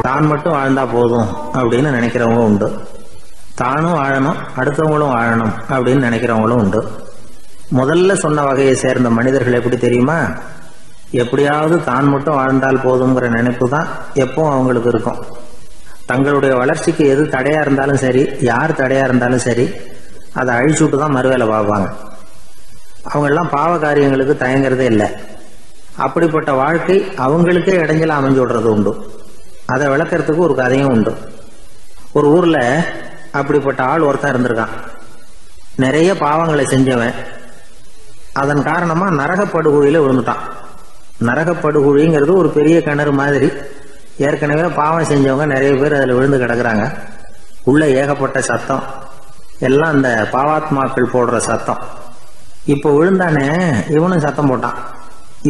தான் மட்டும் வாழ்ந்தா போதும் அப்படின்னு நினைக்கிறவங்க உண்டு. தானும் வாழணும், அடுத்தவங்களும் வாழணும் அப்படின்னு நினைக்கிறவங்களும் உண்டு. முதல்ல சொன்ன வகையை சேர்ந்த மனிதர்கள் எப்படி தெரியுமா? எப்படியாவது தான் மட்டும் வாழ்ந்தால் போதுங்கிற நினைப்பு தான் எப்பவும் அவங்களுக்கு இருக்கும். தங்களுடைய வளர்ச்சிக்கு எது தடையா இருந்தாலும் சரி, யார் தடையா இருந்தாலும் சரி, அதை அழிச்சுட்டு தான் மறுவேலை பார்ப்பாங்க. அவங்கெல்லாம் பாவ காரியங்களுக்கு தயங்குறதே இல்லை. அப்படிப்பட்ட வாழ்க்கை அவங்களுக்கே இடைஞ்சல அமைஞ்சு விடுறது உண்டு. அதை விளக்கறதுக்கு ஒரு கதையும் உண்டு. ஒரு ஊர்ல அப்படிப்பட்ட ஆள் ஒருத்தன் இருந்திருக்கான். நிறைய பாவங்களை செஞ்சவன். அதன் காரணமா நரகப்படுகொழியில விழுந்துட்டான். நரகப்படுகொழிங்கிறது ஒரு பெரிய கிணறு மாதிரி. ஏற்கனவே பாவம் செஞ்சவங்க நிறைய பேர் அதில் விழுந்து கிடக்குறாங்க. உள்ள ஏகப்பட்ட சத்தம், எல்லாம் அந்த பாவாத்மாக்கள் போடுற சத்தம். இப்போ விழுந்தானே இவனும் சத்தம் போட்டான்.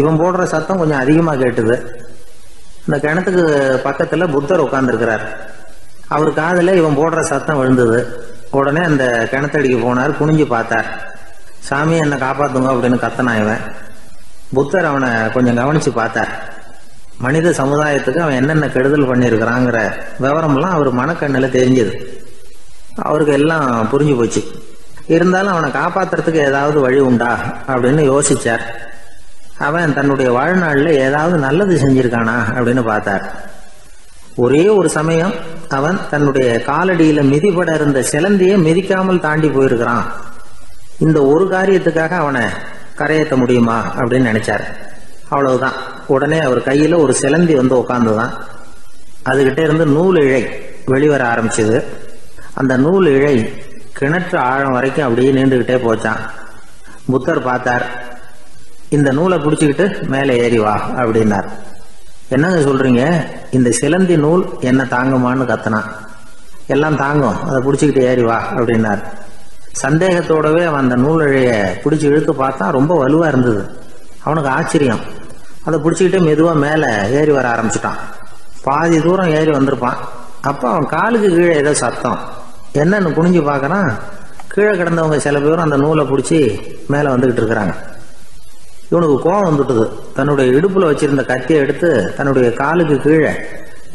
இவன் போடுற சத்தம் கொஞ்சம் அதிகமாக கேட்டுது. இந்த கிணத்துக்கு பக்கத்துல புத்தர் உட்கார்ந்துருக்கிறார். அவர் காதுல இவன் போடுற சத்தம் விழுந்தது. உடனே அந்த கிணத்தடிக்கு போனார். குனிஞ்சு பார்த்தார். சாமி என்னை காப்பாத்துங்க அப்படின்னு கத்தனா இவன். புத்தர் அவனை கொஞ்சம் கவனிச்சு பார்த்தார். மனித சமுதாயத்துக்கு அவன் என்னென்ன கெடுதல் பண்ணியிருக்கிறாங்கிற விவரம்லாம் அவர் மனக்கண்ணில் தெரிஞ்சது. அவருக்கு எல்லாம் புரிஞ்சு போச்சு. இருந்தாலும் அவனை காப்பாத்துறதுக்கு ஏதாவது வழி உண்டா அப்படின்னு யோசிச்சார். அவன் தன்னுடைய வாழ்நாளில் ஏதாவது நல்லது செஞ்சிருக்கானா அப்படின்னு பார்த்தார். ஒரே ஒரு சமயம் அவன் தன்னுடைய காலடியில மிதிபட இருந்த சிலந்தியை மிதிக்காமல் தாண்டி போயிருக்கிறான். இந்த ஒரு காரியத்துக்காக அவனை கரையேற்ற முடியுமா அப்படின்னு நினைச்சார். அவ்வளவுதான். உடனே அவர் கையில ஒரு சிலந்தி வந்து உட்கார்ந்துதான். அதுகிட்ட இருந்து நூல் இழை வெளிவர ஆரம்பிச்சது. அந்த நூல் இழை கிணற்று ஆழம் வரைக்கும் அப்படியே நீண்டுகிட்டே போச்சான். புத்தர் பார்த்தார். இந்த நூலை பிடிச்சுக்கிட்டு மேலே ஏறி வா அப்படின்னார். என்னங்க சொல்றீங்க? இந்த சிலந்தி நூல் என்ன தாங்குமான்னு கத்தனான். எல்லாம் தாங்கும், அதை பிடிச்சுக்கிட்டு ஏறி வா அப்படின்னார். சந்தேகத்தோடவே அவன் அந்த நூல் இழைய பிடிச்சி இழுத்து பார்த்தா ரொம்ப வலுவா இருந்தது. அவனுக்கு ஆச்சரியம். அதை பிடிச்சிக்கிட்டே மெதுவா மேலே ஏறி வர ஆரம்பிச்சுட்டான். பாதி தூரம் ஏறி வந்திருப்பான். அப்போ அவன் காலுக்கு கீழே ஏதோ சத்தம். என்னன்னு குனிஞ்சு பார்க்கறான். கீழே கிடந்தவங்க சில பேரும் அந்த நூலை பிடிச்சி மேலே வந்துகிட்டு இருக்கிறாங்க. இவனுக்கு கோபம் வந்துட்டுது. தன்னுடைய இடுப்புல வச்சிருந்த கத்தியை எடுத்து தன்னுடைய காலுக்கு கீழே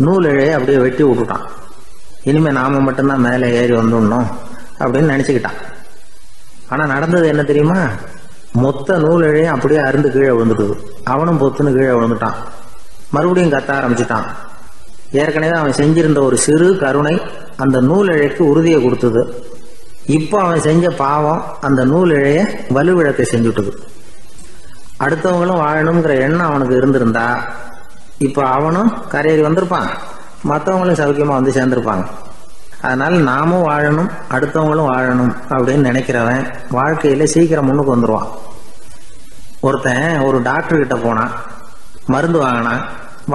நூல் இழைய அப்படியே வெட்டி விட்டுட்டான். இனிமே நாம மட்டும்தான் மேலே ஏறி வந்துடணும் அப்படின்னு நினைச்சுக்கிட்டான். ஆனா நடந்தது என்ன தெரியுமா? மொத்த நூல் இழையும் அப்படியே அருந்து கீழே விழுந்துட்டுது. அவனும் பொத்துன்னு கீழே விழுந்துட்டான். மறுபடியும் கத்த ஆரம்பிச்சுட்டான். ஏற்கனவே அவன் செஞ்சிருந்த ஒரு சிறு கருணை அந்த நூல் இழைக்கு உறுதியை கொடுத்தது. இப்போ அவன் செஞ்ச பாவம் அந்த நூல் இழைய வலுவிழக்க செஞ்சுட்டுது. அடுத்தவங்களும் வாழணுங்கிற எண்ணம் அவனுக்கு இருந்திருந்தா இப்போ அவனும் கரையேறி வந்திருப்பான், மற்றவங்களும் சௌக்கியமா வந்து சேர்ந்திருப்பாங்க. அதனால நாமும் வாழணும், அடுத்தவங்களும் வாழணும் அப்படின்னு நினைக்கிறவன் வாழ்க்கையில சீக்கிரம் முன்னுக்கு வந்துருவான். ஒருத்தன் ஒரு டாக்டர் கிட்ட போனான், மருந்து வாங்கினான்.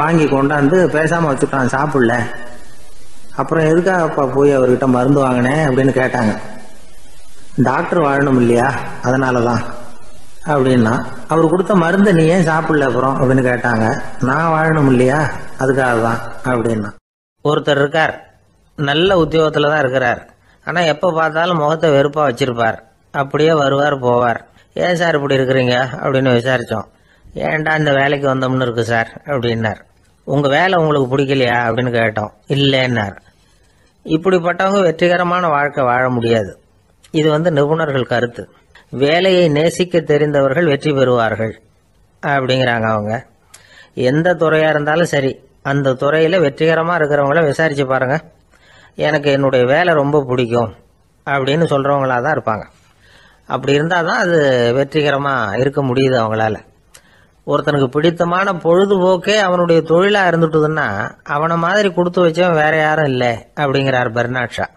வாங்கி கொண்டாந்து பேசாம வச்சுட்டான், சாப்பிடல. அப்புறம் எதுக்காகப்பா போய் அவர்கிட்ட மருந்து வாங்கினேன் அப்படின்னு கேட்டாங்க. டாக்டர் வாழணும் இல்லையா, அதனாலதான் அப்படின்னா. அவர் கொடுத்த மருந்து நீ ஏன் சாப்பிடல அப்புறம் அப்படின்னு கேட்டாங்க. நான் வாழணும் இல்லையா, அதுக்காக தான் அப்படின்னா. ஒருத்தர் இருக்கார், நல்ல உத்தியோகத்துல தான் இருக்கிறார். ஆனா எப்ப பார்த்தாலும் முகத்தை வெறுப்பா வச்சிருப்பார். அப்படியே வருவார் போவார். ஏன் சார் இப்படி இருக்கிறீங்க அப்படின்னு விசாரிச்சோம். ஏன்டா இந்த வேலைக்கு வந்தோம்னு இருக்கு சார் அப்படின்னார். உங்க வேலை உங்களுக்கு பிடிக்கலையா அப்படின்னு கேட்டோம். இல்லைன்னார். இப்படிப்பட்டவங்க வெற்றிகரமான வாழ்க்கை வாழ முடியாது. இது நிபுணர்கள் கருத்து. வேலையை நேசிக்க தெரிந்தவர்கள் வெற்றி பெறுவார்கள் அப்படிங்கிறாங்க அவங்க. எந்த துறையா இருந்தாலும் சரி, அந்த துறையில வெற்றிகரமா இருக்கிறவங்கள விசாரிச்சு பாருங்க. எனக்கு என்னுடைய வேலை ரொம்ப பிடிக்கும் அப்படின்னு சொல்றவங்களா தான் இருப்பாங்க. அப்படி இருந்தாதான் அது வெற்றிகரமா இருக்க முடியுது அவங்களால. ஒருத்தனுக்கு பிடித்தமான பொழுதுபோக்கே அவனுடைய தொழிலா இருந்துட்டுதுன்னா அவனை மாதிரி கொடுத்து வச்சவன் வேற யாரும் இல்லை அப்படிங்கிறார் பெர்னாட் ஷா.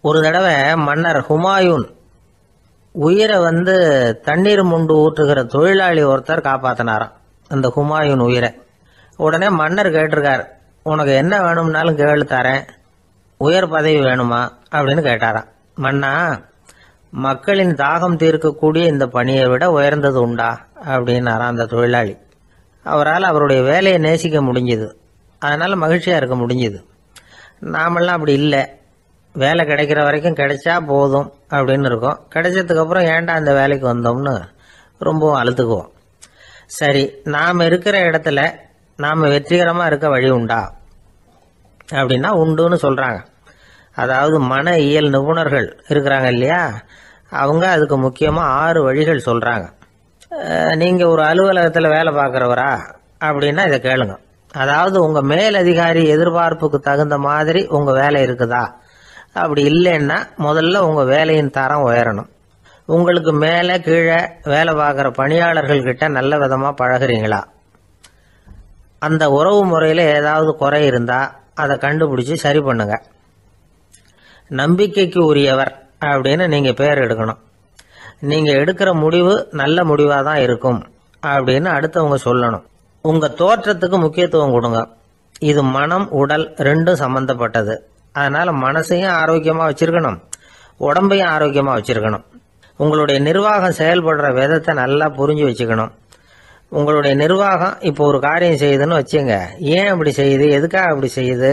ஒரு தடவை மன்னர் ஹுமாயூன் உயிரை தண்ணீர் முண்டு ஊற்றுகிற தொழிலாளி ஒருத்தர் காப்பாத்தினாராம் அந்த ஹுமாயூன் உயிரை. உடனே மன்னர் கேட்டிருக்கார், உனக்கு என்ன வேணும்னாலும் கேளு தரேன், உயர் பதவி வேணுமா அப்படின்னு கேட்டாராம். மன்னா, மக்களின் தாகம் தீர்க்கக்கூடிய இந்த பணியை விட உயர்ந்தது உண்டா அப்படின்னாராம் அந்த தொழிலாளி. அவரால் அவருடைய வேலையை நேசிக்க முடிஞ்சுது, அதனால மகிழ்ச்சியா இருக்க முடிஞ்சுது. நாமெல்லாம் அப்படி இல்லை. வேலை கிடைக்கிற வரைக்கும் கிடைச்சா போதும் அப்படின்னு இருக்கோம். கிடைச்சதுக்கு அப்புறம் ஏன்டா அந்த வேலைக்கு வந்தோம்னு ரொம்பவும் அழுத்துக்குவோம். சரி, நாம் இருக்கிற இடத்துல நாம் வெற்றிகரமா இருக்க வழி உண்டா? அப்படின்னா உண்டுன்னு சொல்கிறாங்க. அதாவது மன இயல் நிபுணர்கள் இருக்கிறாங்க இல்லையா, அவங்க அதுக்கு முக்கியமாக 6 வழிகள் சொல்கிறாங்க. நீங்கள் ஒரு அலுவலகத்தில் வேலை பார்க்குறவரா அப்படின்னா இதை கேளுங்க. அதாவது உங்கள் மேலதிகாரி எதிர்பார்ப்புக்கு தகுந்த மாதிரி உங்கள் வேலை இருக்குதா? அப்படி இல்லைன்னா முதல்ல உங்கள் வேலையின் தரம் உயரணும். உங்களுக்கு மேலே கீழே வேலை பார்க்குற பணியாளர்கள்கிட்ட நல்ல விதமாக பழகுறீங்களா? அந்த உறவு முறையில் ஏதாவது குறை இருந்தால் அதை கண்டுபிடிச்சி சரி பண்ணுங்க. நம்பிக்கைக்கு உரியவர் அப்படின்னு நீங்கள் பேர் எடுக்கணும். நீங்கள் எடுக்கிற முடிவு நல்ல முடிவாக தான் இருக்கும் அப்படின்னு அடுத்தவங்க சொல்லணும். உங்கள் தோற்றத்துக்கு முக்கியத்துவம் கொடுங்க. இது மனம் உடல் ரெண்டும் சம்பந்தப்பட்டது. அதனால் மனசையும் ஆரோக்கியமாக வச்சுருக்கணும், உடம்பையும் ஆரோக்கியமாக வச்சுருக்கணும். உங்களுடைய நிர்வாகம் செயல்படுற விதத்தை நல்லா புரிஞ்சு வச்சுக்கணும். உங்களுடைய நிர்வாகம் இப்போ ஒரு காரியம் செய்யுதுன்னு வச்சுங்க, ஏன் அப்படி செய்யுது, எதுக்காக அப்படி செய்யுது,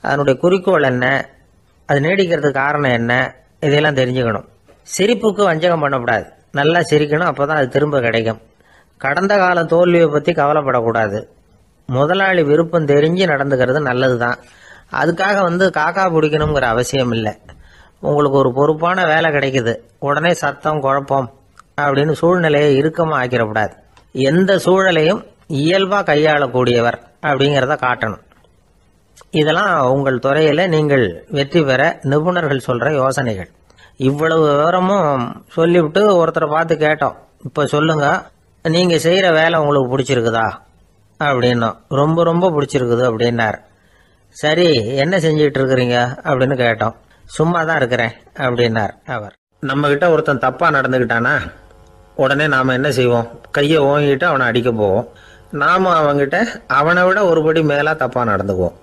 அதனுடைய குறிக்கோள் என்ன, அது நீடிக்கிறதுக்கு காரணம் என்ன, இதையெல்லாம் தெரிஞ்சுக்கணும். சிரிப்புக்கு வஞ்சகம் பண்ணக்கூடாது, நல்லா சிரிக்கணும், அப்போ தான் அது திரும்ப கிடைக்கும். கடந்த கால தோல்வியை பற்றி கவலைப்படக்கூடாது. முதலாளி விருப்பம் தெரிஞ்சு நடந்துக்கிறது நல்லது தான். அதுக்காக காக்கா பிடிக்கணுங்கிற அவசியம் இல்லை. உங்களுக்கு ஒரு பொறுப்பான வேலை கிடைக்குது, உடனே சத்தம் குழப்பம் அப்படின்னு சூழ்நிலையை இறுக்கமாக ஆக்கிடக்கூடாது. எந்த சூழலையும் இயல்பாக கையாளக்கூடியவர் அப்படிங்கிறத காட்டணும். இதெல்லாம் உங்கள் துறையில் நீங்கள் வெற்றி பெற நிபுணர்கள் சொல்கிற யோசனைகள். இவ்வளவு விவரமும் சொல்லிவிட்டு ஒருத்தரை பார்த்து கேட்டோம், இப்போ சொல்லுங்க, நீங்கள் செய்கிற வேலை உங்களுக்கு பிடிச்சிருக்குதா அப்படின்னோம். ரொம்ப ரொம்ப பிடிச்சிருக்குது அப்படின்னார். சரி, என்ன செஞ்சிட்டு இருக்கிறீங்க அப்படின்னு கேட்டோம். சும்மா தான் இருக்கிறேன் அப்படின்னார் அவர். நம்மகிட்ட ஒருத்தன் தப்பாக நடந்துக்கிட்டானா உடனே நாம் என்ன செய்வோம், கையை ஓங்கிட்டு அவனை அடிக்க போவோம். நாம் அவங்ககிட்ட அவனை விட ஒருபடி மேலாக தப்பாக நடந்துக்குவோம்.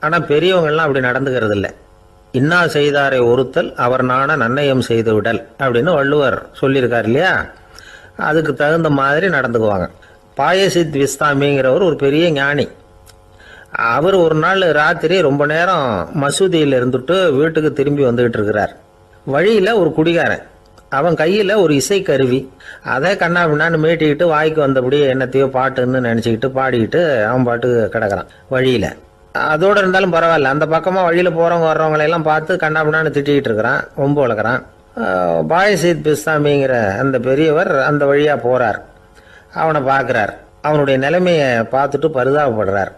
ஆனால் பெரியவங்கள்லாம் அப்படி நடந்துக்கிறது இல்லை. இன்னா செய்தாரை ஒருத்தல் அவர் நாண நன்னயம் செய்து விடல் அப்படின்னு வள்ளுவர் சொல்லியிருக்கார் இல்லையா, அதுக்கு தகுந்த மாதிரி நடந்துக்குவாங்க. பாயசித் விஸ்தாமிங்கிறவர் ஒரு பெரிய ஞானி. அவர் ஒரு நாள் ராத்திரி ரொம்ப நேரம் மசூதியில் இருந்துட்டு வீட்டுக்கு திரும்பி வந்துகிட்டு இருக்கிறார். வழியில் ஒரு குடிகாரன், அவன் கையில் ஒரு இசைக்கருவி, அதை கண்ணா பின்னான்னு மீட்டிக்கிட்டு வாய்க்கு வந்தபடி என்னத்தையோ பாட்டுன்னு நினச்சிக்கிட்டு பாடிக்கிட்டு அவன் பாட்டுக்கு கிடக்கிறான் வழியில். அதோடு இருந்தாலும் பரவாயில்ல, அந்த பக்கமாக வழியில் போகிறவங்க வர்றவங்களையெல்லாம் பார்த்து கண்ணா பின்னான்னு திட்டிக்கிட்டு இருக்கிறான், ரொம்ப வளர்க்குறான். பாயசித் பிஸ்தாமிங்கிற அந்த பெரியவர் அந்த வழியாக போகிறார். அவனை பார்க்குறார். அவனுடைய நிலைமையை பார்த்துட்டு பரிதாபப்படுறார்.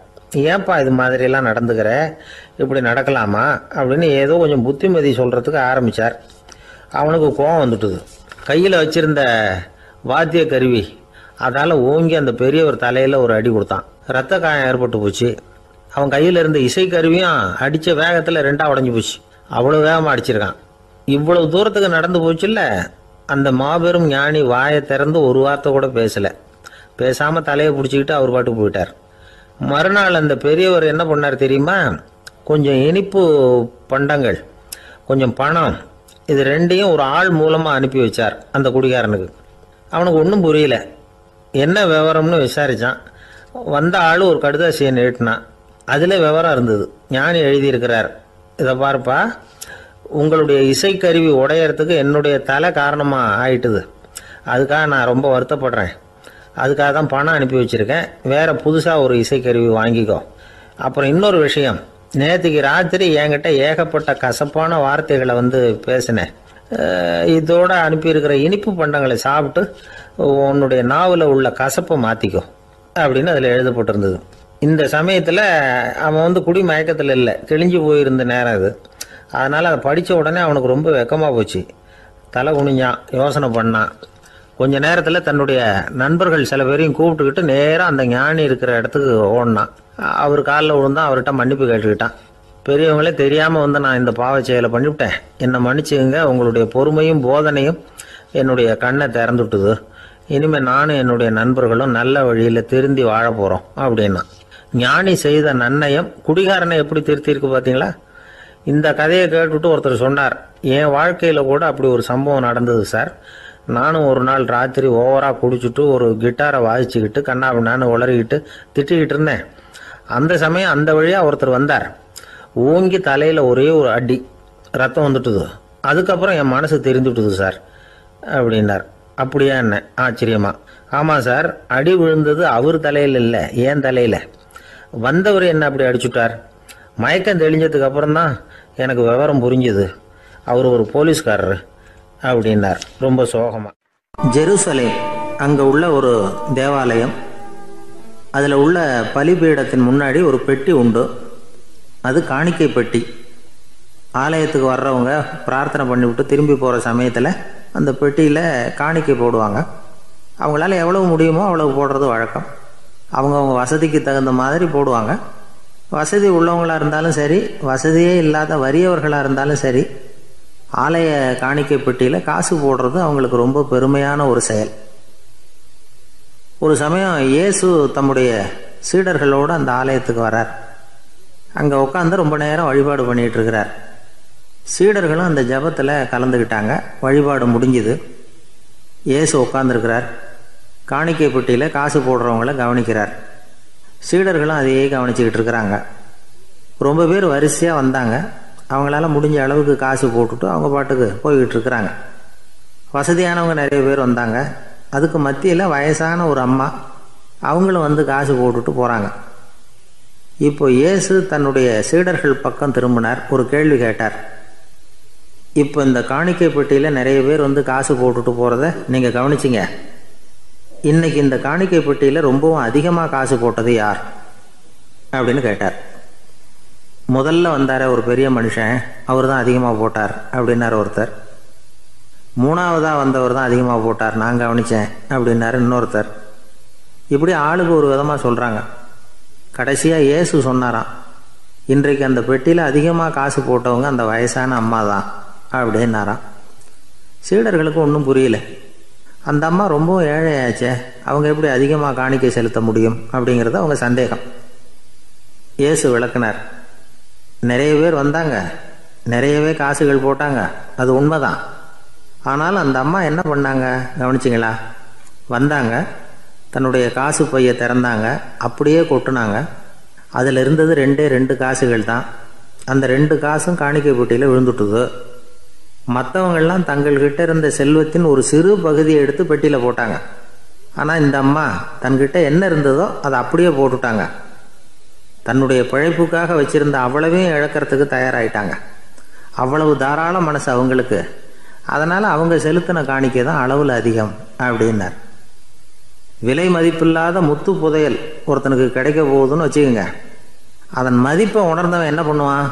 ஏன்பா இது மாதிரியெல்லாம் நடந்துக்கிற, இப்படி நடக்கலாமா அப்படின்னு ஏதோ கொஞ்சம் புத்திமதி சொல்கிறதுக்கு ஆரம்பித்தார். அவனுக்கு கோபம் வந்துட்டுது. கையில் வச்சிருந்த வாத்திய கருவி அதால் ஓங்கி அந்த பெரியவர் தலையில் ஒரு அடி கொடுத்தான். ரத்த காயம் ஏற்பட்டு போச்சு. அவன் கையில் இருந்த இசைக்கருவியும் அடித்த வேகத்தில் 2ஆக உடஞ்சி போச்சு. அவ்வளோ வேகமாக அடிச்சிருக்கான். இவ்வளவு தூரத்துக்கு நடந்து போச்சுல்ல, அந்த மாபெரும் ஞானி வாயை திறந்து ஒரு வார்த்தை கூட பேசலை. பேசாமல் தலையை பிடிச்சிக்கிட்டு அவர் பாட்டுக்கு போயிட்டார். மறுநாள் அந்த பெரியவர் என்ன பண்ணார் தெரியுமா, கொஞ்சம் இனிப்பு பண்டங்கள், கொஞ்சம் பணம், இது ரெண்டையும் ஒரு ஆள் மூலமாக அனுப்பி வச்சார் அந்த குடிகாரனுக்கு. அவனுக்கு ஒன்றும் புரியல. என்ன விவரம்னு விசாரித்தான். வந்த ஆள் ஒரு கடுதாசியை நீட்டினான். அதில் விவரம் இருந்தது. ஞானி எழுதியிருக்கிறார், இதை பார்ப்பா, உங்களுடைய இசைக்கருவி உடையறதுக்கு என்னுடைய தலை காரணமாக ஆயிட்டுது. அதுக்காக நான் ரொம்ப வருத்தப்படுறேன். அதுக்காக தான் பணம் அனுப்பி வச்சுருக்கேன். வேறு புதுசாக ஒரு இசைக்கருவி வாங்கிக்கோ. அப்புறம் இன்னொரு விஷயம், நேற்றுக்கு ராத்திரி என்கிட்ட ஏகப்பட்ட கசப்பான வார்த்தைகளை பேசினேன். இதோடு அனுப்பியிருக்கிற இனிப்பு பண்டங்களை சாப்பிட்டு உன்னுடைய நாவில் உள்ள கசப்பை மாற்றிக்கோ அப்படின்னு அதில் எழுதப்பட்டிருந்தது. இந்த சமயத்தில் அவன் குடி மயக்கத்தில் இல்லை, கிழிஞ்சு போயிருந்த நேரம் இது. அதனால் அதை படித்த உடனே அவனுக்கு ரொம்ப வெக்கமாக போச்சு. தலை குனிஞ்சான், யோசனை பண்ணான். கொஞ்ச நேரத்தில் தன்னுடைய நண்பர்கள் சில பேரையும் கூப்பிட்டுக்கிட்டு நேராக அந்த ஞானி இருக்கிற இடத்துக்கு ஓடினான். அவர் காலில் விழுந்தான், அவர்கிட்ட மன்னிப்பு கேட்டுக்கிட்டான். பெரியவங்களே தெரியாமல் நான் இந்த பாவ செயலை பண்ணிவிட்டேன், என்னை மன்னிச்சுங்க, உங்களுடைய பொறுமையும் போதனையும் என்னுடைய கண்ணை திறந்துட்டுது. இனிமேல் நானும் என்னுடைய நண்பர்களும் நல்ல வழியில் திருந்தி வாழ போகிறோம் அப்படின்னா. ஞானி செய்த நன்னயம் குடிகாரனை எப்படி திருத்திருக்கு பார்த்தீங்களா? இந்த கதையை கேட்டுவிட்டு ஒருத்தர் சொன்னார், என் வாழ்க்கையில் கூட அப்படி ஒரு சம்பவம் நடந்தது சார். நானும் ஒரு நாள் ராத்திரி ஓவராக குடிச்சிட்டு ஒரு கிட்டாரை வாசிச்சுக்கிட்டு கண்ணாபின்னான்னு உளறிக்கிட்டு திட்டிக்கிட்டு இருந்தேன். அந்த சமயம் அந்த வழியாக ஒருத்தர் வந்தார். ஓங்கி தலையில் ஒரே ஒரு அடி, ரத்தம் வந்துட்டுது. அதுக்கப்புறம் என் மனசு தெரிந்துட்டுது சார் அப்படின்னார். அப்படியா என்ன ஆச்சரியமா? ஆமாம் சார், அடி விழுந்தது அவர் தலையில் இல்லை, என் தலையில். வந்தவர் என்ன அப்படி அடிச்சுட்டார்? மயக்கம் தெளிஞ்சதுக்கு அப்புறம்தான் எனக்கு விவரம் புரிஞ்சுது, அவர் ஒரு போலீஸ்காரரு அப்படின்னார் ரொம்ப சோகமாக. ஜெருசலேம் அங்கே உள்ள ஒரு தேவாலயம், அதில் உள்ள பலிபீடத்தின் முன்னாடி ஒரு பெட்டி உண்டு. அது காணிக்கை பெட்டி. ஆலயத்துக்கு வர்றவங்க பிரார்த்தனை பண்ணிவிட்டு திரும்பி போகிற சமயத்தில் அந்த பெட்டியில் காணிக்கை போடுவாங்க. அவங்களால எவ்வளவு முடியுமோ அவ்வளவு போடுறது வழக்கம். அவங்கவுங்க வசதிக்கு தகுந்த மாதிரி போடுவாங்க. வசதி உள்ளவங்களாக இருந்தாலும் சரி, வசதியே இல்லாத வறியவர்களாக இருந்தாலும் சரி, ஆலய காணிக்கை பெட்டியில் காசு போடுறது அவங்களுக்கு ரொம்ப பெருமையான ஒரு செயல். ஒரு சமயம் இயேசு தம்முடைய சீடர்களோடு அந்த ஆலயத்துக்கு வரார். அங்கே உட்காந்து ரொம்ப நேரம் வழிபாடு பண்ணிகிட்டு இருக்கிறார். சீடர்களும் அந்த ஜபத்தில் கலந்துக்கிட்டாங்க. வழிபாடு முடிஞ்சுது. இயேசு உட்காந்துருக்கிறார். காணிக்கை பெட்டியில் காசு போடுறவங்கள கவனிக்கிறார். சீடர்களும் அதையே கவனிச்சுக்கிட்டு இருக்கிறாங்க. ரொம்ப பேர் வரிசையாக வந்தாங்க. அவங்களால முடிஞ்ச அளவுக்கு காசு போட்டுட்டு அவங்க பாட்டுக்கு போய்கிட்டு இருக்கிறாங்க. வசதியானவங்க நிறைய பேர் வந்தாங்க. அதுக்கு மத்தியில் வயசான ஒரு அம்மா, அவங்களும் வந்து காசு போட்டுட்டு போகிறாங்க. இப்போ இயேசு தன்னுடைய சீடர்கள் பக்கம் திரும்பினார். ஒரு கேள்வி கேட்டார். இப்போ இந்த காணிக்கை பெட்டியில் நிறைய பேர் வந்து காசு போட்டுட்டு போகிறத நீங்கள் கவனிச்சிங்க. இன்னைக்கு இந்த காணிக்கை பெட்டியில் ரொம்பவும் அதிகமாக காசு போட்டது யார் அப்படின்னு கேட்டார். முதல்ல வந்தார ஒரு பெரிய மனுஷன், அவர் தான் அதிகமாக போட்டார் அப்படின்னார் ஒருத்தர். மூணாவதாக வந்தவர் தான் அதிகமாக போட்டார், நான் கவனித்தேன் அப்படின்னாரு இன்னொருத்தர். இப்படி ஆளுக்கு ஒரு விதமாக சொல்கிறாங்க. கடைசியாக இயேசு சொன்னாராம், இன்றைக்கு அந்த பெட்டியில் அதிகமாக காசு போட்டவங்க அந்த வயசான அம்மா தான் அப்படின்னாராம். சீடர்களுக்கு ஒன்றும் புரியல. அந்த அம்மா ரொம்பவும் ஏழையாச்சே, அவங்க எப்படி அதிகமாக காணிக்கை செலுத்த முடியும் அப்படிங்கிறது அவங்க சந்தேகம். இயேசு விளக்குனார். நிறைய பேர் வந்தாங்க, நிறையவே காசுகள் போட்டாங்க, அது உண்மைதான். ஆனாலும் அந்த அம்மா என்ன பண்ணாங்க கவனிச்சிங்களா? வந்தாங்க, தன்னுடைய காசு பையை திறந்தாங்க, அப்படியே கொட்டுனாங்க. அதில் இருந்தது ரெண்டு காசுகள் தான். அந்த 2 காசும் காணிக்கை பெட்டியில் விழுந்துட்டுது. மற்றவங்கள்லாம் தங்கள்கிட்ட இருந்த செல்வத்தின் ஒரு சிறு பகுதியை எடுத்து பெட்டியில் போட்டாங்க. ஆனால் இந்த அம்மா தன்கிட்ட என்ன இருந்ததோ அதை அப்படியே போட்டுட்டாங்க. தன்னுடைய பிழைப்புக்காக வச்சிருந்த அவ்வளவையும் இழக்கிறதுக்கு தயாராகிட்டாங்க. அவ்வளவு தாராள மனசு அவங்களுக்கு. அதனால் அவங்க செலுத்தின காணிக்கை தான் அளவில் அதிகம் அப்படின்னார். விலை மதிப்பில்லாத முத்து புதையல் ஒருத்தனுக்கு கிடைக்க போகுதுன்னு வச்சுக்கோங்க. அதன் மதிப்பை உணர்ந்தவன் என்ன பண்ணுவான்?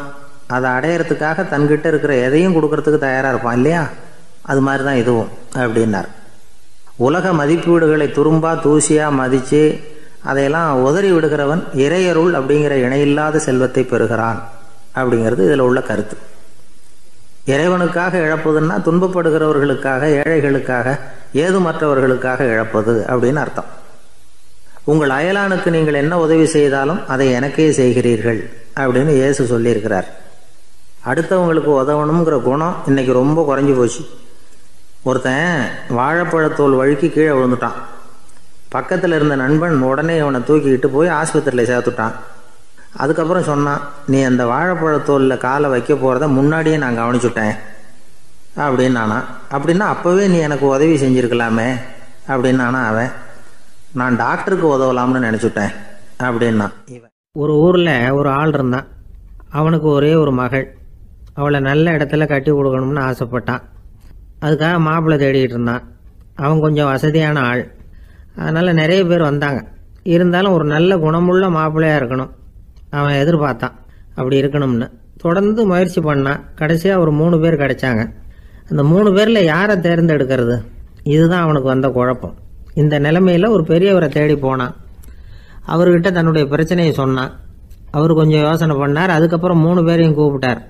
அதை அடையிறதுக்காக தன்கிட்ட இருக்கிற எதையும் கொடுக்கறதுக்கு தயாராக இருப்பான் இல்லையா? அது மாதிரி தான் இதுவும் அப்படின்னார். உலக மதிப்பீடுகளை துரும்பா தூசியாக மதித்து அதையெல்லாம் உதறி விடுகிறவன் இறையருள் அப்படிங்கிற இணையில்லாத செல்வத்தை பெறுகிறான் அப்படிங்கிறது இதில் உள்ள கருத்து. இறைவனுக்காக இழப்பதுன்னா துன்பப்படுகிறவர்களுக்காக, ஏழைகளுக்காக, ஏதுமற்றவர்களுக்காக இழப்பது அப்படின்னு அர்த்தம். உங்கள் அயலானுக்கு நீங்கள் என்ன உதவி செய்தாலும் அதை எனக்கே செய்கிறீர்கள் அப்படின்னு இயேசு சொல்லியிருக்கிறார். அடுத்தவங்களுக்கு உதவணுங்கிற குணம் இன்னைக்கு ரொம்ப குறைஞ்சி போச்சு. ஒருத்தன் வாழைப்பழத்தோல் வழுக்கி கீழே விழுந்துட்டான். பக்கத்தில் இருந்த நண்பன் உடனே அவனை தூக்கிக்கிட்டு போய் ஆஸ்பத்திரியில் சேர்த்துட்டான். அதுக்கப்புறம் சொன்னான், நீ அந்த வாழைப்பழத்தோலில் காலை வைக்க போகிறத முன்னாடியே நான் கவனிச்சுட்டேன் அப்படின்னானா. அப்படின்னா அப்போவே நீ எனக்கு உதவி செஞ்சுருக்கலாமே அப்படின்னானா அவன். நான் டாக்டருக்கு உதவலாம்னு நினச்சிட்டேன் அப்படின்னா இவன். ஒரு ஊரில் ஒரு ஆள் இருந்தான். அவனுக்கு ஒரே ஒரு மகள். அவளை நல்ல இடத்துல கட்டி கொடுக்கணும்னு ஆசைப்பட்டான். அதுக்காக மாப்பிள்ளை தேடிக்கிட்டு இருந்தான். அவன் கொஞ்சம் வசதியான ஆள். அதனால் நிறைய பேர் வந்தாங்க. இருந்தாலும் ஒரு நல்ல குணமுள்ள மாப்பிள்ளையாக இருக்கணும் அவன் எதிர்பார்த்தான். அப்படி இருக்கணும்னு தொடர்ந்து முயற்சி பண்ணான். கடைசியாக ஒரு 3 பேர் கிடைச்சாங்க. அந்த 3 பேரில் யாரை தேர்ந்தெடுக்கிறது? இதுதான் அவனுக்கு வந்த குழப்பம். இந்த நிலைமையில் ஒரு பெரியவரை தேடி போனான். அவர்கிட்ட தன்னுடைய பிரச்சனையை சொன்னான். அவர் கொஞ்சம் யோசனை பண்ணார். அதுக்கப்புறம் 3 பேரையும் கூப்பிட்டார்.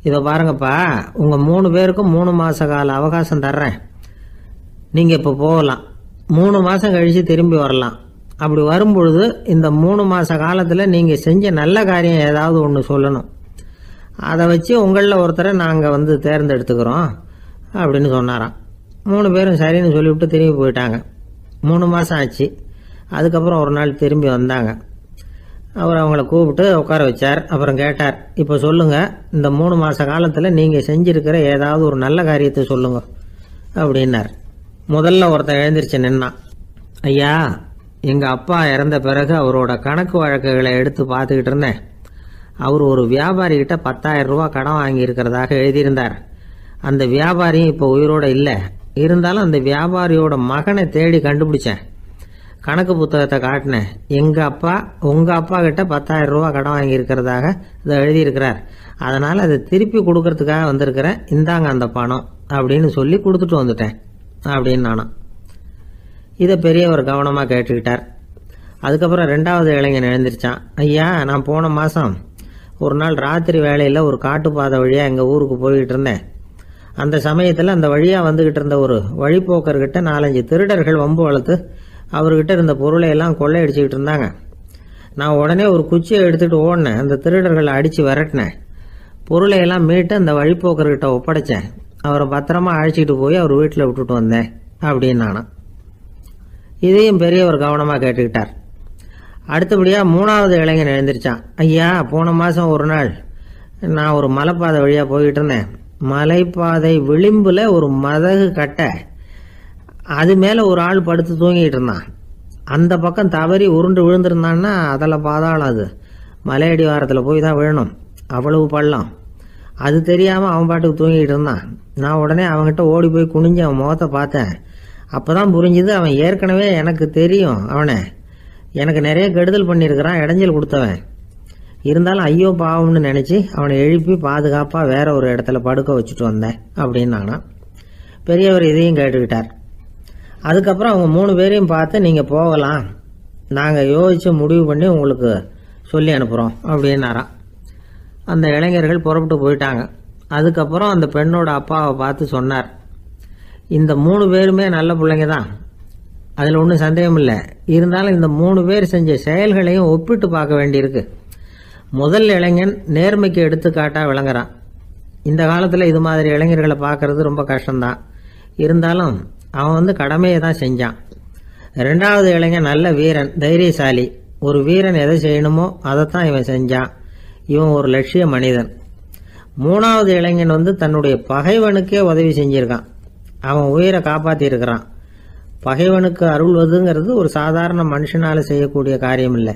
இதை பாருங்கப்பா, உங்கள் 3 பேருக்கும் 3 மாத கால அவகாசம் தர்றேன். நீங்கள் இப்போ போகலாம். 3 மாதம் கழித்து திரும்பி வரலாம். அப்படி வரும்பொழுது இந்த 3 மாத காலத்தில் நீங்கள் செஞ்ச நல்ல காரியம் ஏதாவது ஒன்று சொல்லணும். அதை வச்சு உங்களில் ஒருத்தரை நாங்கள் வந்து தேர்ந்தெடுத்துக்கிறோம் அப்படின்னு சொன்னாராம். 3 பேரும் சரின்னு சொல்லிவிட்டு திரும்பி போயிட்டாங்க. 3 மாதம் ஆச்சு. அதுக்கப்புறம் ஒரு நாள் திரும்பி வந்தாங்க. அவர் அவங்கள கூப்பிட்டு உட்கார வச்சார். அப்புறம் கேட்டார், இப்போ சொல்லுங்கள், இந்த 3 மாத காலத்தில் நீங்கள் செஞ்சுருக்கிற ஏதாவது ஒரு நல்ல காரியத்தை சொல்லுங்க அப்படின்னார். முதல்ல ஒருத்தன் எழுந்திரிச்சு நின்னான். ஐயா, எங்கள் அப்பா இறந்த பிறகு அவரோட கணக்கு வழக்குகளை எடுத்து பார்த்துக்கிட்டு இருந்தேன். அவர் ஒரு வியாபாரிகிட்ட 10,000 ரூபா கடன் வாங்கி இருக்கிறதாக எழுதியிருந்தார். அந்த வியாபாரியும் இப்போ உயிரோட இல்லை. இருந்தாலும் அந்த வியாபாரியோட மகனை தேடி கண்டுபிடிச்சேன். கணக்கு புத்தகத்தை காட்டினேன். உங்கள் அப்பா கிட்ட 10,000 ரூபா கடன் வாங்கி இருக்கிறதாக இதை எழுதியிருக்கிறார். அதனால் அதை திருப்பி கொடுக்கறதுக்காக வந்திருக்கிறேன். இந்தாங்க அந்த பணம் அப்படின்னு சொல்லி கொடுத்துட்டு வந்துட்டேன் அப்படின்னு நானும். இதை பெரியவர் கவனமாக கேட்டுக்கிட்டார். அதுக்கப்புறம் 2வது இளைஞன் எழுந்திருச்சான். ஐயா, நான் போன மாதம் ஒரு நாள் ராத்திரி வேளையில் ஒரு காட்டுப்பாதை வழியாக எங்கள் ஊருக்கு போய்கிட்டு இருந்தேன். அந்த சமயத்தில் அந்த வழியாக வந்துக்கிட்டு இருந்த ஒரு வழிப்போக்கர்கிட்ட 4-5 திருடர்கள் வம்பு வளர்த்து அவர்கிட்ட இருந்த பொருளை எல்லாம் கொள்ளையடிச்சிக்கிட்டு இருந்தாங்க. நான் உடனே ஒரு குச்சியை எடுத்துகிட்டு ஓடினேன். அந்த திருடர்களை அடித்து விரட்டினேன். பொருளை எல்லாம் மீட்டு அந்த வழிப்போக்கர்கிட்ட ஒப்படைச்சேன். அவரை பத்திரமா அழைச்சிக்கிட்டு போய் அவர் வீட்டில் விட்டுட்டு வந்தேன் அப்படின்னு நானும். இதையும் பெரியவர் கவனமாக கேட்டுக்கிட்டார். அடுத்தபடியாக 3வது இளைஞன் எழுந்திருச்சான். ஐயா, போன மாதம் ஒரு நாள் நான் ஒரு மலைப்பாதை வழியாக போய்கிட்டு இருந்தேன். மலைப்பாதை விளிம்பில் ஒரு மதகு கட்டை, அது மேலே ஒரு ஆள் படுத்து தூங்கிட்டு இருந்தான். அந்த பக்கம் தவறி உருண்டு விழுந்திருந்தான்னா அதில் பாதாளம். அது மலையடி வாரத்தில் போய் தான் விழணும், அவ்வளவு பள்ளம். அது தெரியாமல் அவன் பாட்டுக்கு தூங்கிட்டு இருந்தான். நான் உடனே அவன்கிட்ட ஓடி போய் குனிஞ்சு அவன் முகத்தை பார்த்தேன். அப்போ தான் புரிஞ்சுது, அவன் ஏற்கனவே எனக்கு தெரியும். அவனை எனக்கு நிறைய கெடுதல் பண்ணியிருக்கிறான், இடைஞ்சல் கொடுத்தவன். இருந்தாலும் ஐயோ பாவம்னு நினச்சி அவனை எழுப்பி பாதுகாப்பாக வேற ஒரு இடத்துல படுக்க வச்சுட்டு வந்தேன் அப்படின்னானா. பெரியவர் இதையும் கேட்டுக்கிட்டார். அதுக்கப்புறம் அவங்க 3 பேரையும் பார்த்து நீங்கள் போகலாம், நாங்கள் யோசித்து முடிவு பண்ணி உங்களுக்கு சொல்லி அனுப்புகிறோம் அப்படின்னாராம். அந்த இளைஞர்கள் புறப்பட்டு போயிட்டாங்க. அதுக்கப்புறம் அந்த பெண்ணோட அப்பாவை பார்த்து சொன்னார், இந்த 3 பேருமே நல்ல பிள்ளைங்க தான், அதில் ஒன்றும் சந்தேகம் இல்லை. இருந்தாலும் இந்த 3 பேர் செஞ்ச செயல்களையும் ஒப்பிட்டு பார்க்க வேண்டியிருக்கு. முதல் இளைஞன் நேர்மைக்கு எடுத்துக்காட்டாக விளங்குறான். இந்த காலத்தில் இது மாதிரி இளைஞர்களை பார்க்கறது ரொம்ப கஷ்டம்தான். இருந்தாலும் அவன் கடமையை தான் செஞ்சான். 2வது இளைஞன் நல்ல வீரன், தைரியசாலி. ஒரு வீரன் எதை செய்யணுமோ அதைத்தான் இவன் செஞ்சான். இவன் ஒரு லட்சிய மனிதன். 3வது இளைஞன் தன்னுடைய பகைவனுக்கே உதவி செஞ்சிருக்கான். அவன் உயிரை காப்பாற்றியிருக்கிறான். பகைவனுக்கு அருள்வதுங்கிறது ஒரு சாதாரண மனுஷனால் செய்யக்கூடிய காரியம் இல்லை.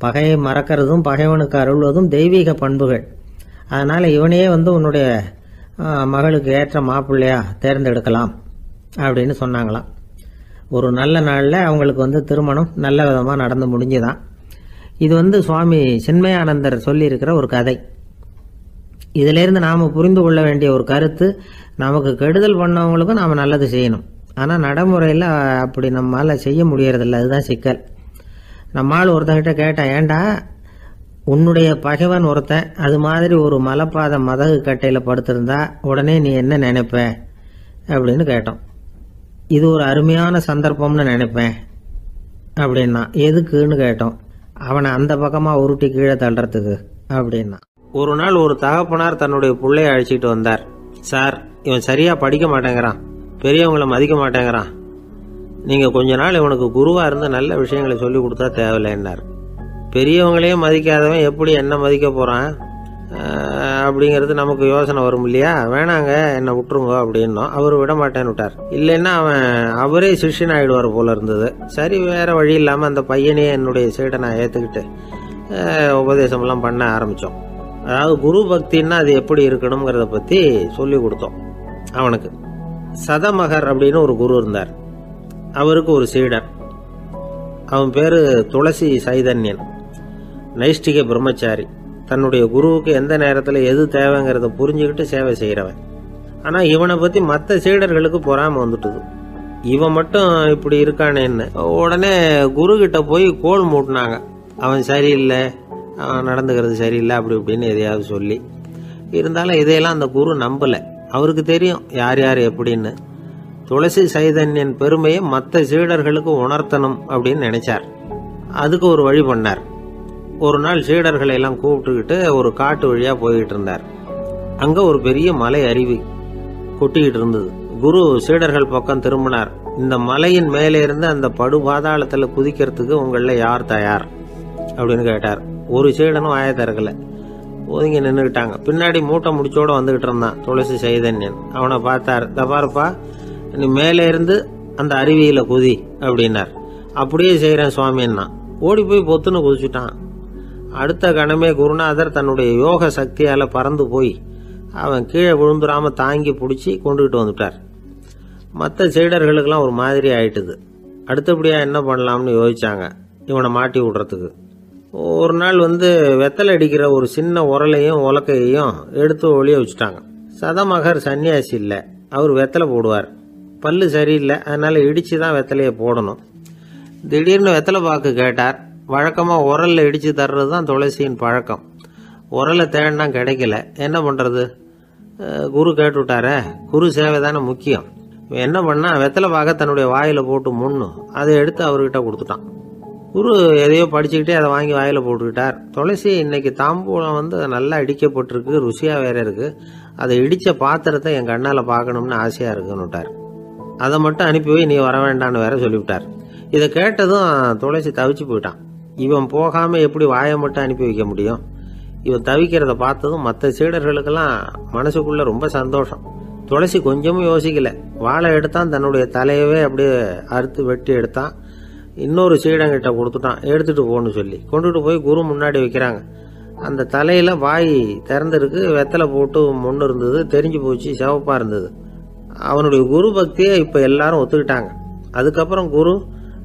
பகையை மறக்கிறதும் பகைவனுக்கு அருள்வதும் தெய்வீக பண்புகள். அதனால் இவனையே உன்னுடைய மகளுக்கு ஏற்ற மாப்பிள்ளையா தேர்ந்தெடுக்கலாம் அப்படின்னு சொன்னாங்களாம். ஒரு நல்ல நாளில் அவங்களுக்கு திருமணம் நல்ல விதமாக நடந்து முடிஞ்சுதான். இது சுவாமி சின்மயானந்தர் சொல்லியிருக்கிற ஒரு கதை. இதிலேருந்து நாம் புரிந்து கொள்ள வேண்டிய ஒரு கருத்து, நமக்கு கெடுதல் பண்ணவங்களுக்கும் நாம் நல்லது செய்யணும். ஆனால் நடைமுறையில் அப்படி நம்மளால் செய்ய முடியறதில்ல. அதுதான் சிக்கல். நம்மால் ஒருத்தங்கிட்ட கேட்டேன், ஏண்டா உன்னுடைய பகைவன் ஒருத்தன் அது மாதிரி ஒரு மலைப்பாதை மதகு கட்டையில் படுத்திருந்தா உடனே நீ என்ன நினைப்ப அப்படின்னு கேட்டோம். இது ஒரு அருமையான சந்தர்ப்பம்னு நினைப்பேன் அப்படின்னா. எதுக்குன்னு கேட்டோம். அவனை அந்த பக்கமாக உருட்டி கீழே தள்ளுறதுக்கு அப்படின்னா. ஒரு நாள் ஒரு தகப்பனார் தன்னுடைய பிள்ளைய அழைச்சிட்டு வந்தார். சார், இவன் சரியாக படிக்க மாட்டேங்கிறான், பெரியவங்களை மதிக்க மாட்டேங்கிறான், நீங்கள் கொஞ்ச நாள் இவனுக்கு குருவாக இருந்து நல்ல விஷயங்களை சொல்லி கொடுத்தா தேவையில்லைன்னார். பெரியவங்களையே மதிக்காதவன் எப்படி என்ன மதிக்க போகிறான் அப்படிங்கிறது நமக்கு யோசனை வரும் இல்லையா? வேணாங்க, என்னை விட்டுருங்க அப்படின்னோம். அவர் விட மாட்டேன்னு விட்டார். இல்லைன்னா அவரே சிஷ்யன் ஆகிடுவார் போல இருந்தது. சரி, வேற வழி இல்லாமல் அந்த பையனையே என்னுடைய சீடனை ஏற்றுக்கிட்டு உபதேசமெல்லாம் பண்ண ஆரம்பித்தோம். அதாவது குரு பக்தின்னா அது எப்படி இருக்கணுங்கிறத பற்றி சொல்லி கொடுத்தோம் அவனுக்கு. சதமகர் அப்படின்னு ஒரு குரு இருந்தார். அவருக்கு ஒரு சீடன். அவன் பேரு துளசி சைதன்யன், நைஷ்டிக பிரம்மச்சாரி. தன்னுடைய குருவுக்கு எந்த நேரத்தில் எது தேவைங்கிறத புரிஞ்சுக்கிட்டு சேவை செய்கிறவன். ஆனால் இவனை பற்றி மற்ற சீடர்களுக்கு பொறாமை வந்துட்டுது. இவன் மட்டும் இப்படி இருக்கானேன்னு உடனே குரு கிட்ட போய் கோல் மூட்டினாங்க. அவன் சரியில்லை, அவன் நடந்துக்கிறது சரியில்லை, அப்படி இப்படின்னு எதையாவது சொல்லி. இருந்தாலும் இதையெல்லாம் அந்த குரு நம்பலை. அவருக்கு தெரியும் யார் யார் எப்படின்னு. துளசி சைதன்யன் பெருமையை மற்ற சீடர்களுக்கு உணர்த்தணும் அப்படின்னு நினைச்சார். அதுக்கு ஒரு வழி பண்ணார். ஒரு நாள் சீடர்களை எல்லாம் கூப்பிட்டுக்கிட்டு ஒரு காட்டு வழியா போய்கிட்டு இருந்தார். அங்க ஒரு பெரிய மலை அருவி கொட்டிக்கிட்டு இருந்தது. குரு சீடர்கள் பக்கம் திரும்பினார். இந்த மலையின் மேலே இருந்து அந்த படுபாதாளத்துல குதிக்கிறதுக்கு உங்கள யார் தயார் அப்படின்னு கேட்டார். ஒரு சீடனும் வாய திறக்கல, ஒதுங்கி நின்றுக்கிட்டாங்க. பின்னாடி மூட்டை முடிச்சோட வந்துகிட்டு இருந்தான் துளசி சைதன்யன். அவனை பார்த்தார். தப்பாருப்பா, நீ மேலே இருந்து அந்த அருவியில குதி அப்படின்னார். அப்படியே செய்யறேன் சுவாமின்னா ஓடி போய் பொத்துன்னு குதிச்சுட்டான். அடுத்த கணமே குருநாதர் தன்னுடைய யோக சக்தியால பறந்து போய் அவன் கீழே விழுந்துடாம தாங்கி பிடிச்சி கொண்டுகிட்டு வந்துட்டார். மற்ற சீடர்களுக்கெல்லாம் ஒரு மாதிரி ஆயிட்டுது. அடுத்தபடியா என்ன பண்ணலாம்னு யோசிச்சாங்க இவனை மாட்டி விடுறதுக்கு. ஒரு நாள் வெத்தலை அடிக்கிற ஒரு சின்ன உரலையும் உலக்கையையும் எடுத்து ஒளிய வச்சுட்டாங்க. சதமகர் சன்னியாசி இல்லை, அவர் வெத்தலை போடுவார். பல்லு சரியில்லை, அதனால இடிச்சு தான் வெத்தலையை போடணும். திடீர்னு வெத்தலை பாக்கு கேட்டார். வழக்கமாக உரல்ல இடிச்சு தர்றது தான் துளசியின் பழக்கம். உரலை தேடினா கிடைக்கல, என்ன பண்ணுறது? குரு கேட்டுவிட்டாரே, குரு சேவை தானே முக்கியம். என்ன பண்ணா வெத்தலை பாக்க தன்னுடைய வாயில போட்டு முன்னு அதை எடுத்து அவர்கிட்ட கொடுத்துட்டான். குரு எதையோ படிச்சுக்கிட்டே அதை வாங்கி வாயில போட்டுக்கிட்டார். துளசி இன்னைக்கு தாம்பூலம் நல்லா இடிக்கப்பட்டிருக்கு, ருசியா வேற இருக்கு, அதை இடிச்ச பாத்திரத்தை என் கண்ணால பார்க்கணும்னு ஆசையா இருக்குன்னுட்டார். அதை மட்டும் அனுப்பி போய் நீ வர வேண்டான்னு வேற சொல்லிவிட்டார். இதை கேட்டதும் துளசி தவிச்சு போயிட்டான். இவன் போகாம எப்படி வாயை மட்டும் அனுப்பி வைக்க முடியும்? இவன் தவிக்கிறத பார்த்ததும் மற்ற சீடர்களுக்கெல்லாம் மனசுக்குள்ள ரொம்ப சந்தோஷம். துளசி கொஞ்சமும் யோசிக்கல, வாழை எடுத்தான், தன்னுடைய தலையவே அப்படியே அறுத்து வெட்டி எடுத்தான். இன்னொரு சீடங்கிட்ட கொடுத்துட்டான், எடுத்துட்டு போன்னு சொல்லி கொண்டுட்டு போய் குரு முன்னாடி வைக்கிறாங்க. அந்த தலையில வாய் திறந்திருக்கு, வெத்தலை போட்டு முன்னு இருந்தது, தெரிஞ்சு போச்சு, சிவப்பா இருந்தது. அவனுடைய குரு பக்தியை இப்ப எல்லாரும் ஒத்துக்கிட்டாங்க. அதுக்கப்புறம் குரு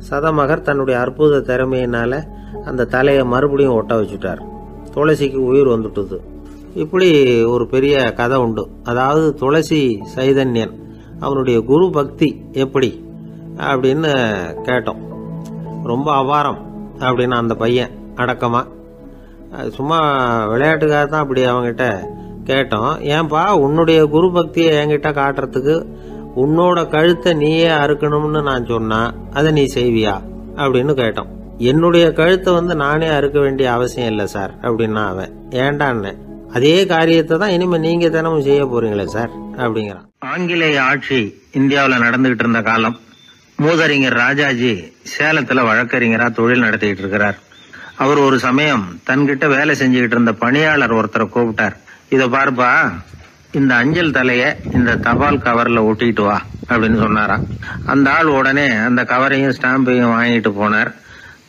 சதமகர் தன்னுடைய அற்புத திறமையினால அந்த தலையை மறுபடியும் ஒட்ட வச்சுட்டார். துளசிக்கு உயிர் வந்துட்டுது. இப்படி ஒரு பெரிய கதை உண்டு. அதாவது துளசி சைதன்யன் அவனுடைய குரு பக்தி எப்படி அப்படின்னு கேட்டோம். ரொம்ப அபாரம் அப்படின்னு அந்த பையன் அடக்கமா, சும்மா விளையாட்டுக்காக தான் அப்படி அவங்கிட்ட கேட்டோம். ஏன்பா உன்னுடைய குரு பக்தியை என்கிட்ட காட்டுறதுக்கு உன்னோட கழுத்தை நீயே அறுக்கணும்னு நான் சொன்னா அதை நீ செய்வியா அப்படின்னு கேட்டோம். என்னுடைய கழுத்தை நானே அறுக்க வேண்டிய அவசியம் இல்லை சார் அப்படின்னா அவன். ஏண்டான்னு, அதே காரியத்தை தான் இனிமே நீங்க தினமும் செய்ய போறீங்களே சார் அப்படிங்கிறான். ஆங்கிலேய ஆட்சி இந்தியாவில் நடந்துகிட்டு இருந்த காலம். மூதறிஞர் ராஜாஜி சேலத்துல வழக்கறிஞரா தொழில் நடத்திட்டு இருக்கிறார். அவர் ஒரு சமயம் தன்கிட்ட வேலை செஞ்சுக்கிட்டு இருந்த பணியாளர் ஒருத்தரை கூப்பிட்டார். இத பாருப்பா, இந்த அஞ்சல் தலைய இந்த தபால் கவர்ல ஒட்டிட்டு வா அப்படின்னு சொன்னாராம். அந்த ஆள் உடனே அந்த கவரையும் ஸ்டாம்பையும் வாங்கிட்டு போனார்.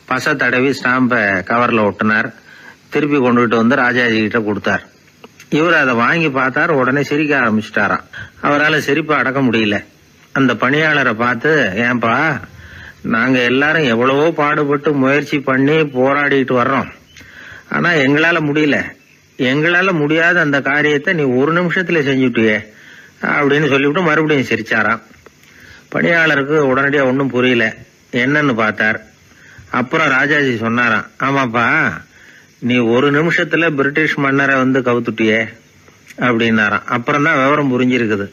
பசை தடவி ஸ்டாம்பை கவர்ல ஒட்டினார். திருப்பி கொண்டுகிட்டு ராஜாஜி கிட்ட கொடுத்தார். இவர் அதை வாங்கி பார்த்தார். உடனே சிரிக்க ஆரம்பிச்சுட்டாராம். அவரால் சிரிப்பை அடக்க முடியல. அந்த பணியாளரை பார்த்து, ஏன்பா நாங்க எல்லாரும் எவ்வளவோ பாடுபட்டு முயற்சி பண்ணி போராடிட்டு வர்றோம், ஆனா எங்களால முடியல, எங்களால முடியாத அந்த காரியத்தை நீ ஒரு நிமிஷத்துல செஞ்சுட்டியே அப்படின்னு சொல்லிவிட்டு மறுபடியும் சிரிச்சாராம். பணியாளருக்கு உடனடியா ஒன்னும் புரியல, என்னன்னு பார்த்தார். அப்புறம் ராஜாஜி சொன்னாராம், ஆமாப்பா நீ ஒரு நிமிஷத்துல பிரிட்டிஷ் மன்னரை கவுத்துட்டியே அப்படின்னாராம். அப்புறம் தான் விவரம் புரிஞ்சிருக்குது.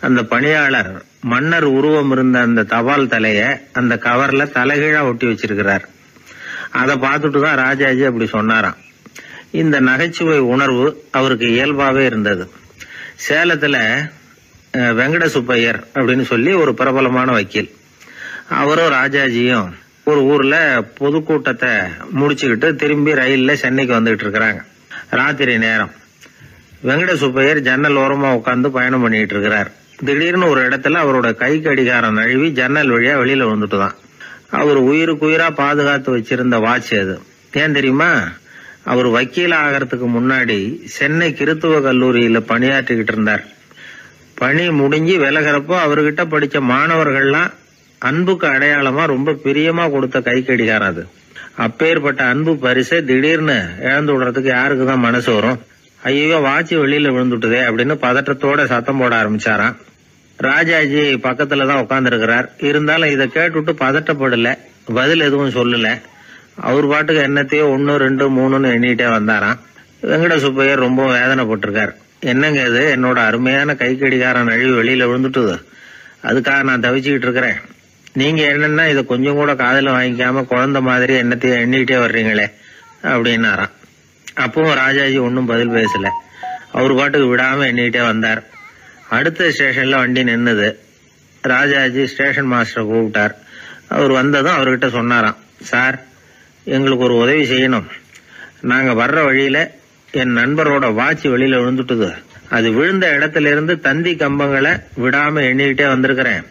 அந்த பணியாளர் மன்னர் உருவம் இருந்த அந்த தபால் தலைய அந்த கவர்ல தலைகீழா ஒட்டி வச்சிருக்கிறார். அதை பார்த்துட்டு தான் ராஜாஜி அப்படி சொன்னாராம். இந்த நகைச்சுவை உணர்வு அவருக்கு இயல்பாவே இருந்தது. சேலத்துல வெங்கட சுப்பையர் அப்படின்னு சொல்லி ஒரு பிரபலமான வக்கீல், அவரும் ராஜாஜியும் ஒரு ஊர்ல பொதுக்கூட்டத்தை முடிச்சுக்கிட்டு திரும்பி ரயில்ல சென்னைக்கு வந்துகிட்டு இருக்கிறாங்க. ராத்திரி நேரம். வெங்கட சுப்பையர் ஜன்னல் ஓரமா உட்காந்து பயணம் பண்ணிட்டு இருக்கிறார். திடீர்னு ஒரு இடத்துல அவரோட கை கடிகாரம் நழுவி ஜன்னல் வழியா வெளியில வந்துட்டுதான். அவர் உயிருக்குயிரா பாதுகாத்து வச்சிருந்த வாட்ச் அது. ஏன் தெரியுமா? அவர் வக்கீல் ஆகிறதுக்கு முன்னாடி சென்னை கிறித்துவ கல்லூரியில பணியாற்றிக்கிட்டு இருந்தார். பணி முடிஞ்சு விலகிறப்போ அவர்கிட்ட படிச்ச மாணவர்கள்லாம் அன்புக்கு அடையாளமா ரொம்ப பிரியமா கொடுத்த கை கடிகாரம் அது. அப்பேற்பட்ட அன்பு பரிசை திடீர்னு இழந்து விடுறதுக்கு யாருக்குதான் மனசு வரும்? ஐயோ வாட்சி வெளியில விழுந்துட்டுதே அப்படின்னு பதற்றத்தோட சத்தம் போட ஆரம்பிச்சாராம். ராஜாஜி பக்கத்துலதான் உட்கார்ந்து இருக்கிறார். இருந்தாலும் இதை கேட்டுட்டு பதட்டப்படல, பதில் எதுவும் சொல்லல. அவர் பாட்டுக்கு என்னத்தையோ 1 2 3ன்னு எண்ணிட்டே வந்தாராம். வெங்கட சுப்பையர் ரொம்ப வேதனைப்பட்டிருக்கார். என்னங்க இது, என்னோட அருமையான கை கடிகாரம் நழுவி வெளியில விழுந்துட்டுது, அதுக்காக நான் தவிச்சுக்கிட்டு இருக்கிறேன். நீங்க என்னன்னா இதை கொஞ்சம் கூட காதுல வாங்கிக்காம குழந்தை மாதிரி என்னத்தையும் எண்ணிட்டே வர்றீங்களே அப்படின்னாராம். அப்பவும் ராஜாஜி ஒன்னும் பதில் பேசல. அவர் பாட்டுக்கு விடாம எண்ணிட்டே வந்தார். அடுத்த ஸ்டேஷன்ல வண்டி நின்னுது. ராஜாஜி ஸ்டேஷன் மாஸ்டரை கூப்பிட்டார். அவர் வந்ததும் அவர்கிட்ட சொன்னாராம், சார் எங்களுக்கு ஒரு உதவி செய்யணும். நாங்க வர்ற வழியில என் நண்பரோட வாட்ச் வெளியில விழுந்துட்டுது. அது விழுந்த இடத்துல இருந்து தந்தி கம்பங்களை விடாம எண்ணிக்கிட்டே வந்திருக்கிறேன்.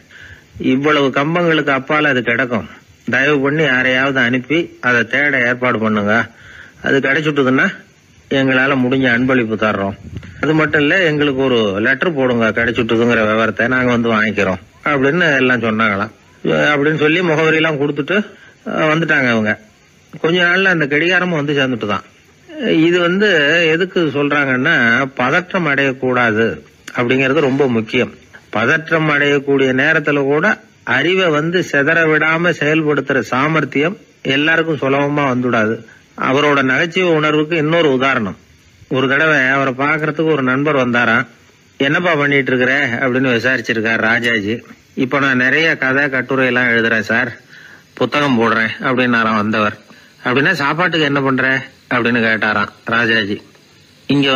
இவ்வளவு கம்பங்களுக்கு அப்பால அது கிடக்கும். தயவு பண்ணி யாரையாவது அனுப்பி அதை தேட ஏற்பாடு பண்ணுங்க அது கிடைச்சுட்டுதுன்னா எங்களால் முடிஞ்ச அன்பளிப்பு தர்றோம். அது மட்டும் இல்லை, எங்களுக்கு ஒரு லெட்டர் போடுங்க கிடைச்சுட்டுதுங்கிற விவரத்தை, நாங்கள் வந்து வாங்கிக்கிறோம் அப்படின்னு எல்லாம் சொன்னாங்களாம். அப்படின்னு சொல்லி முகவரியெல்லாம் கொடுத்துட்டு வந்துட்டாங்க அவங்க. கொஞ்ச நாள்ல அந்த கடிகாரமும் வந்து சேர்ந்துட்டு தான். இது எதுக்கு சொல்றாங்கன்னா, பதற்றம் அடையக்கூடாது அப்படிங்கிறது ரொம்ப முக்கியம். பதற்றம் அடையக்கூடிய நேரத்துல கூட அறிவை சிதற விடாம செயல்படுத்துற சாமர்த்தியம் எல்லாருக்கும் சுலபமா வந்துடாது. அவரோட நகைச்சுவை உணர்வுக்கு இன்னொரு உதாரணம். ஒரு தடவை அவரை பாக்குறதுக்கு ஒரு நண்பர் வந்தாராம். என்னப்பா பண்ணிட்டு இருக்கிற அப்படின்னு விசாரிச்சிருக்கார் ராஜாஜி. இப்ப நான் நிறைய கதை கட்டுரை எல்லாம் எழுதுறேன் சார், புத்தகம் போடுறேன் அப்படின்னாராம் வந்தவர். அப்படின்னா சாப்பாட்டுக்கு என்ன பண்ற அப்படின்னு கேட்டாராம் ராஜாஜி. இங்க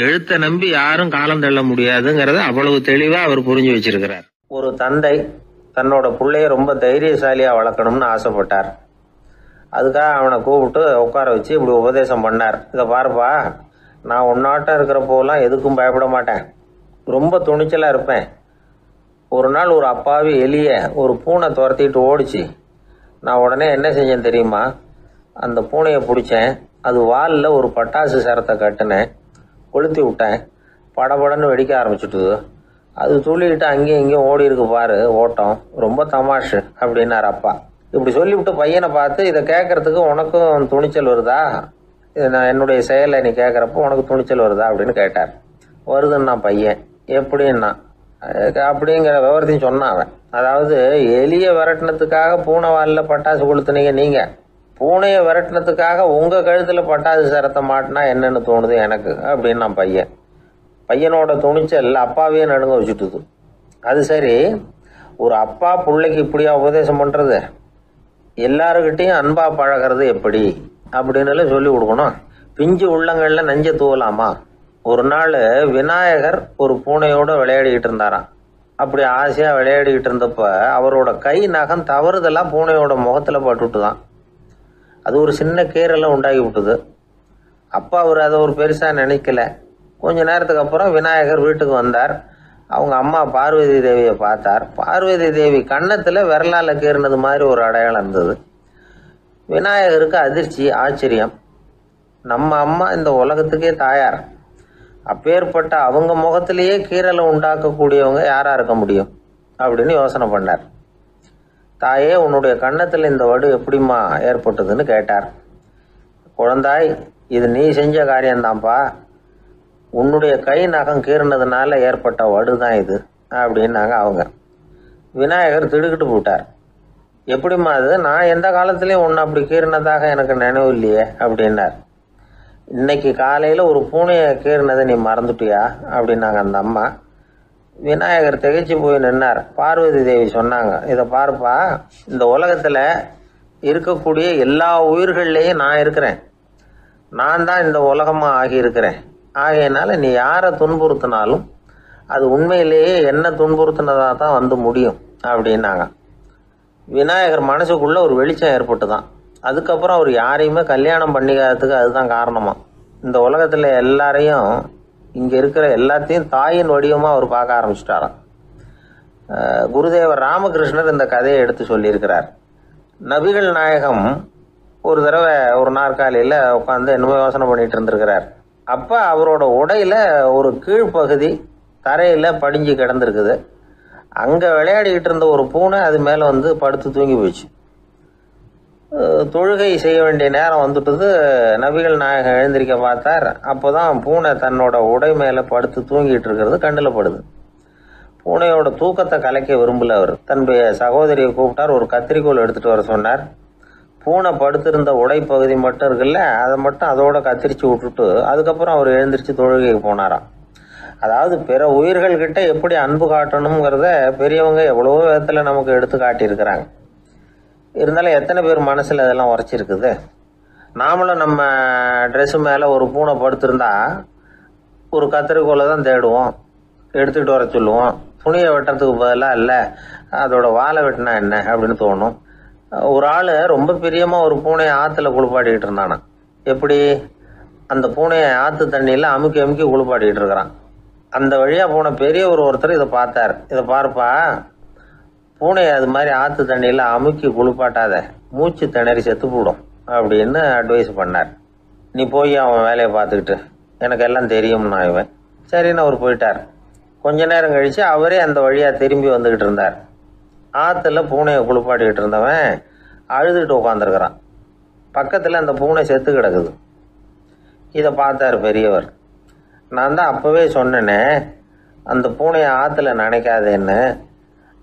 எழுத்த நம்பி யாரும் காலம் தள்ள முடியாதுங்கிறத அவ்வளவு தெளிவா அவர் புரிஞ்சு வச்சிருக்கிறார். ஒரு தந்தை தன்னோட பிள்ளைய ரொம்ப தைரியசாலியா வளர்க்கணும்னு ஆசைப்பட்டார். அதுக்காக அவனை கூப்பிட்டு உட்கார வச்சு இப்படி உபதேசம் பண்ணார். இதை பாருப்பா, நான் உன்னாட்டம் இருக்கிறப்போலாம் எதுக்கும் பயப்பட மாட்டேன், ரொம்ப துணிச்சலா இருப்பேன். ஒரு நாள் ஒரு அப்பாவி எலிய ஒரு பூனை துரத்திட்டு ஓடிச்சு. நான் உடனே என்ன செஞ்சேன் தெரியுமா? அந்த பூனையை பிடிச்சேன், அது வாலில் ஒரு பட்டாசு சரத்தை கட்டினேன், கொளுத்தி விட்டேன், படபடன்னு வெடிக்க ஆரம்பிச்சுட்டுது. அது துள்ளிக்கிட்டு அங்கேயும் இங்கேயும் ஓடி இருக்கு பாரு ஓட்டம், ரொம்ப தமாஷு அப்படின்னார் அப்பா. இப்படி சொல்லிவிட்டு பையனை பார்த்து, இதை கேட்கறதுக்கு உனக்கும் துணிச்சல் வருதா, நான் என்னுடைய செயலை நீ கேட்குறப்போ உனக்கு துணிச்சல் வருதா அப்படின்னு கேட்டார். வருதுன்னா பையன். எப்படின்னா அப்படிங்கிற விவரத்தையும் சொன்னான் அவன். அதாவது எலியை விரட்டினத்துக்காக பூனை வாலில் பட்டாசு கொளுத்துனீங்க நீங்க, பூனையை விரட்டினத்துக்காக உங்க கழுத்துல பட்டாசு சரத்தை மாட்டினா என்னன்னு தோணுது எனக்கு அப்படின்னா பையன். பையனோட துணிச்சல் அப்பாவையே நடுங்க வச்சுட்டுது. அது சரி, ஒரு அப்பா பிள்ளைக்கு இப்படியா உபதேசம் பண்றது? எல்லாருக்கிட்டையும் அன்பா பழகிறது எப்படி அப்படின்னு சொல்லி கொடுக்கணும். பிஞ்சு உள்ளங்கள்ல நஞ்ச தூவலாமா? ஒரு நாள் விநாயகர் ஒரு பூனையோட விளையாடிக்கிட்டு இருந்தாராம். அப்படி ஆசையா விளையாடிக்கிட்டு இருந்தப்ப அவரோட கை நகம் தவறுதெல்லாம் பூனையோட முகத்துல பட்டுட்டுதான். அது ஒரு சின்ன கீரலை உண்டாகி விட்டுது. அப்பா அவர் அதை ஒரு பெருசா நினைக்கல. கொஞ்ச நேரத்துக்கு அப்புறம் விநாயகர் வீட்டுக்கு வந்தார். அவங்க அம்மா பார்வதி தேவியை பார்த்தார். பார்வதி தேவி கன்னத்துல விரலால கீறினது மாதிரி ஒரு அடையாளம் இருந்தது. விநாயகருக்கு அதிர்ச்சி, ஆச்சரியம். நம்ம அம்மா இந்த உலகத்துக்கே தாயார், அப்பேற்பட்ட அவங்க முகத்திலேயே கீரலை உண்டாக்கக்கூடியவங்க யாரா இருக்க முடியும் அப்படின்னு யோசனை பண்ணார். தாயே, உன்னுடைய கன்னத்தில் இந்த வடு எப்படிம்மா ஏற்பட்டதுன்னு கேட்டார். குழந்தாய், இது நீ செஞ்ச காரியம்தான்ப்பா, உன்னுடைய கை நகம் கீறினதுனால ஏற்பட்ட வடு தான் இது அப்படின்னாங்க அவங்க. விநாயகர் திடுக்கிட்டு போட்டார். எப்படிம்மா அது? நான் எந்த காலத்திலையும் ஒன்று அப்படி கீறினதாக எனக்கு நினைவு இல்லையே அப்படின்னார். இன்னைக்கு காலையில் ஒரு பூனையை கீறினதை நீ மறந்துட்டியா அப்படின்னாங்க அந்த அம்மா. விநாயகர் திகைச்சு போய் நின்னார். பார்வதி தேவி சொன்னாங்க, இதை பாருப்பா, இந்த உலகத்தில் இருக்கக்கூடிய எல்லா உயிர்கள்லேயும் நான் இருக்கிறேன், நான் தான் இந்த உலகமாக ஆகியிருக்கிறேன். ஆகையினால நீ யாரை துன்புறுத்தினாலும் அது உண்மையிலேயே என்ன துன்புறுத்தினதாக தான் முடியும் அப்படின்னாங்க. விநாயகர் மனசுக்குள்ள ஒரு வெளிச்சம் ஏற்பட்டு தான். அதுக்கப்புறம் அவர் யாரையுமே கல்யாணம் பண்ணிக்காததுக்கு அதுதான் காரணமா. இந்த உலகத்தில் எல்லாரையும், இங்கே இருக்கிற எல்லாத்தையும் தாயின் வடிவமாக அவர் பார்க்க ஆரம்பிச்சிட்டாராம். குருதேவர் ராமகிருஷ்ணர் இந்த கதையை எடுத்து சொல்லியிருக்கிறார். நபிகள் நாயகம் ஒரு தடவை ஒரு நாற்காலியில் உட்காந்து என்னமோ யோசனை பண்ணிட்டு இருந்திருக்கிறார். அப்போ அவரோட உடையில ஒரு கீழ்ப்பகுதி தரையில் படிஞ்சு கிடந்திருக்குது. அங்கே விளையாடிக்கிட்டு இருந்த ஒரு பூனை அது மேலே படுத்து தூங்கி போயிடுச்சு. தொழுகை செய்ய வேண்டிய நேரம் வந்துட்டுது. நபிகள் நாயகம் எழுந்திருக்க பார்த்தார். அப்போதான் பூனை தன்னோட உடை மேலே படுத்து தூங்கிட்டு இருக்கிறது கண்ணில் படுது. பூனையோட தூக்கத்தை கலைக்க விரும்பல அவர். தன்னுடைய சகோதரியை கூப்பிட்டார். ஒரு கத்திரிக்கோள் எடுத்துட்டு வர சொன்னார். பூனை படுத்திருந்த உடை பகுதி மட்டும் இருக்குல்ல, அதை மட்டும் அதோட கத்திரிச்சு விட்டுட்டு அதுக்கப்புறம் அவர் எழுந்திரிச்சு தொழுகைக்கு போனாராம். அதாவது பிற உயிர்கள்கிட்ட எப்படி அன்பு காட்டணுங்கிறத பெரியவங்க எவ்வளவோ விதத்தில் நமக்கு எடுத்து காட்டியிருக்கிறாங்க. இருந்தாலும் எத்தனை பேர் மனசில் அதெல்லாம் உரைச்சிருக்குது? நாமளும் நம்ம ட்ரெஸ்ஸு மேலே ஒரு பூனை படுத்திருந்தா ஒரு கத்திரிக்கோலை தான் தேடுவோம், எடுத்துக்கிட்டு வர சொல்லுவோம். துணியை வெட்டுறதுக்கு பதிலாக இல்லை அதோட வாழை வெட்டினா என்ன அப்படின்னு தோணும். ஒரு ஆள் ரொம்ப பிரியமாக ஒரு பூனையை ஆற்றுல குளிப்பாட்டிக்கிட்டு இருந்தானா. எப்படி? அந்த பூனையை ஆற்று தண்ணியில் அமுக்கி அமுக்கி குளிப்பாட்டிக்கிட்டு இருக்கிறான். அந்த வழியாக போன பெரியவர் ஒருத்தர் இதை பார்த்தார். இதை பார்ப்பா, பூனையை அது மாதிரி ஆற்று தண்ணியில் அமுக்கி குளிப்பாட்டாத, மூச்சு திணறி செத்து போடும் அப்படின்னு அட்வைஸ் பண்ணார். நீ போய் அவன் வேலையை பார்த்துக்கிட்டு, எனக்கு எல்லாம் தெரியும்னா இவன். சரின்னு அவர் போயிட்டார். கொஞ்ச நேரம் கழித்து அவரே அந்த வழியாக திரும்பி வந்துக்கிட்டு இருந்தார். ஆற்றுல பூனையை குளிப்பாட்டிக்கிட்டு இருந்தவன் அழுதுகிட்டு உட்காந்துருக்கிறான். பக்கத்தில் அந்த பூனை செத்து கிடக்குது. இதை பார்த்தார் பெரியவர். நான் தான் அப்போவே சொன்னேனே அந்த பூனையை ஆற்றுல நினைக்காதேன்னு,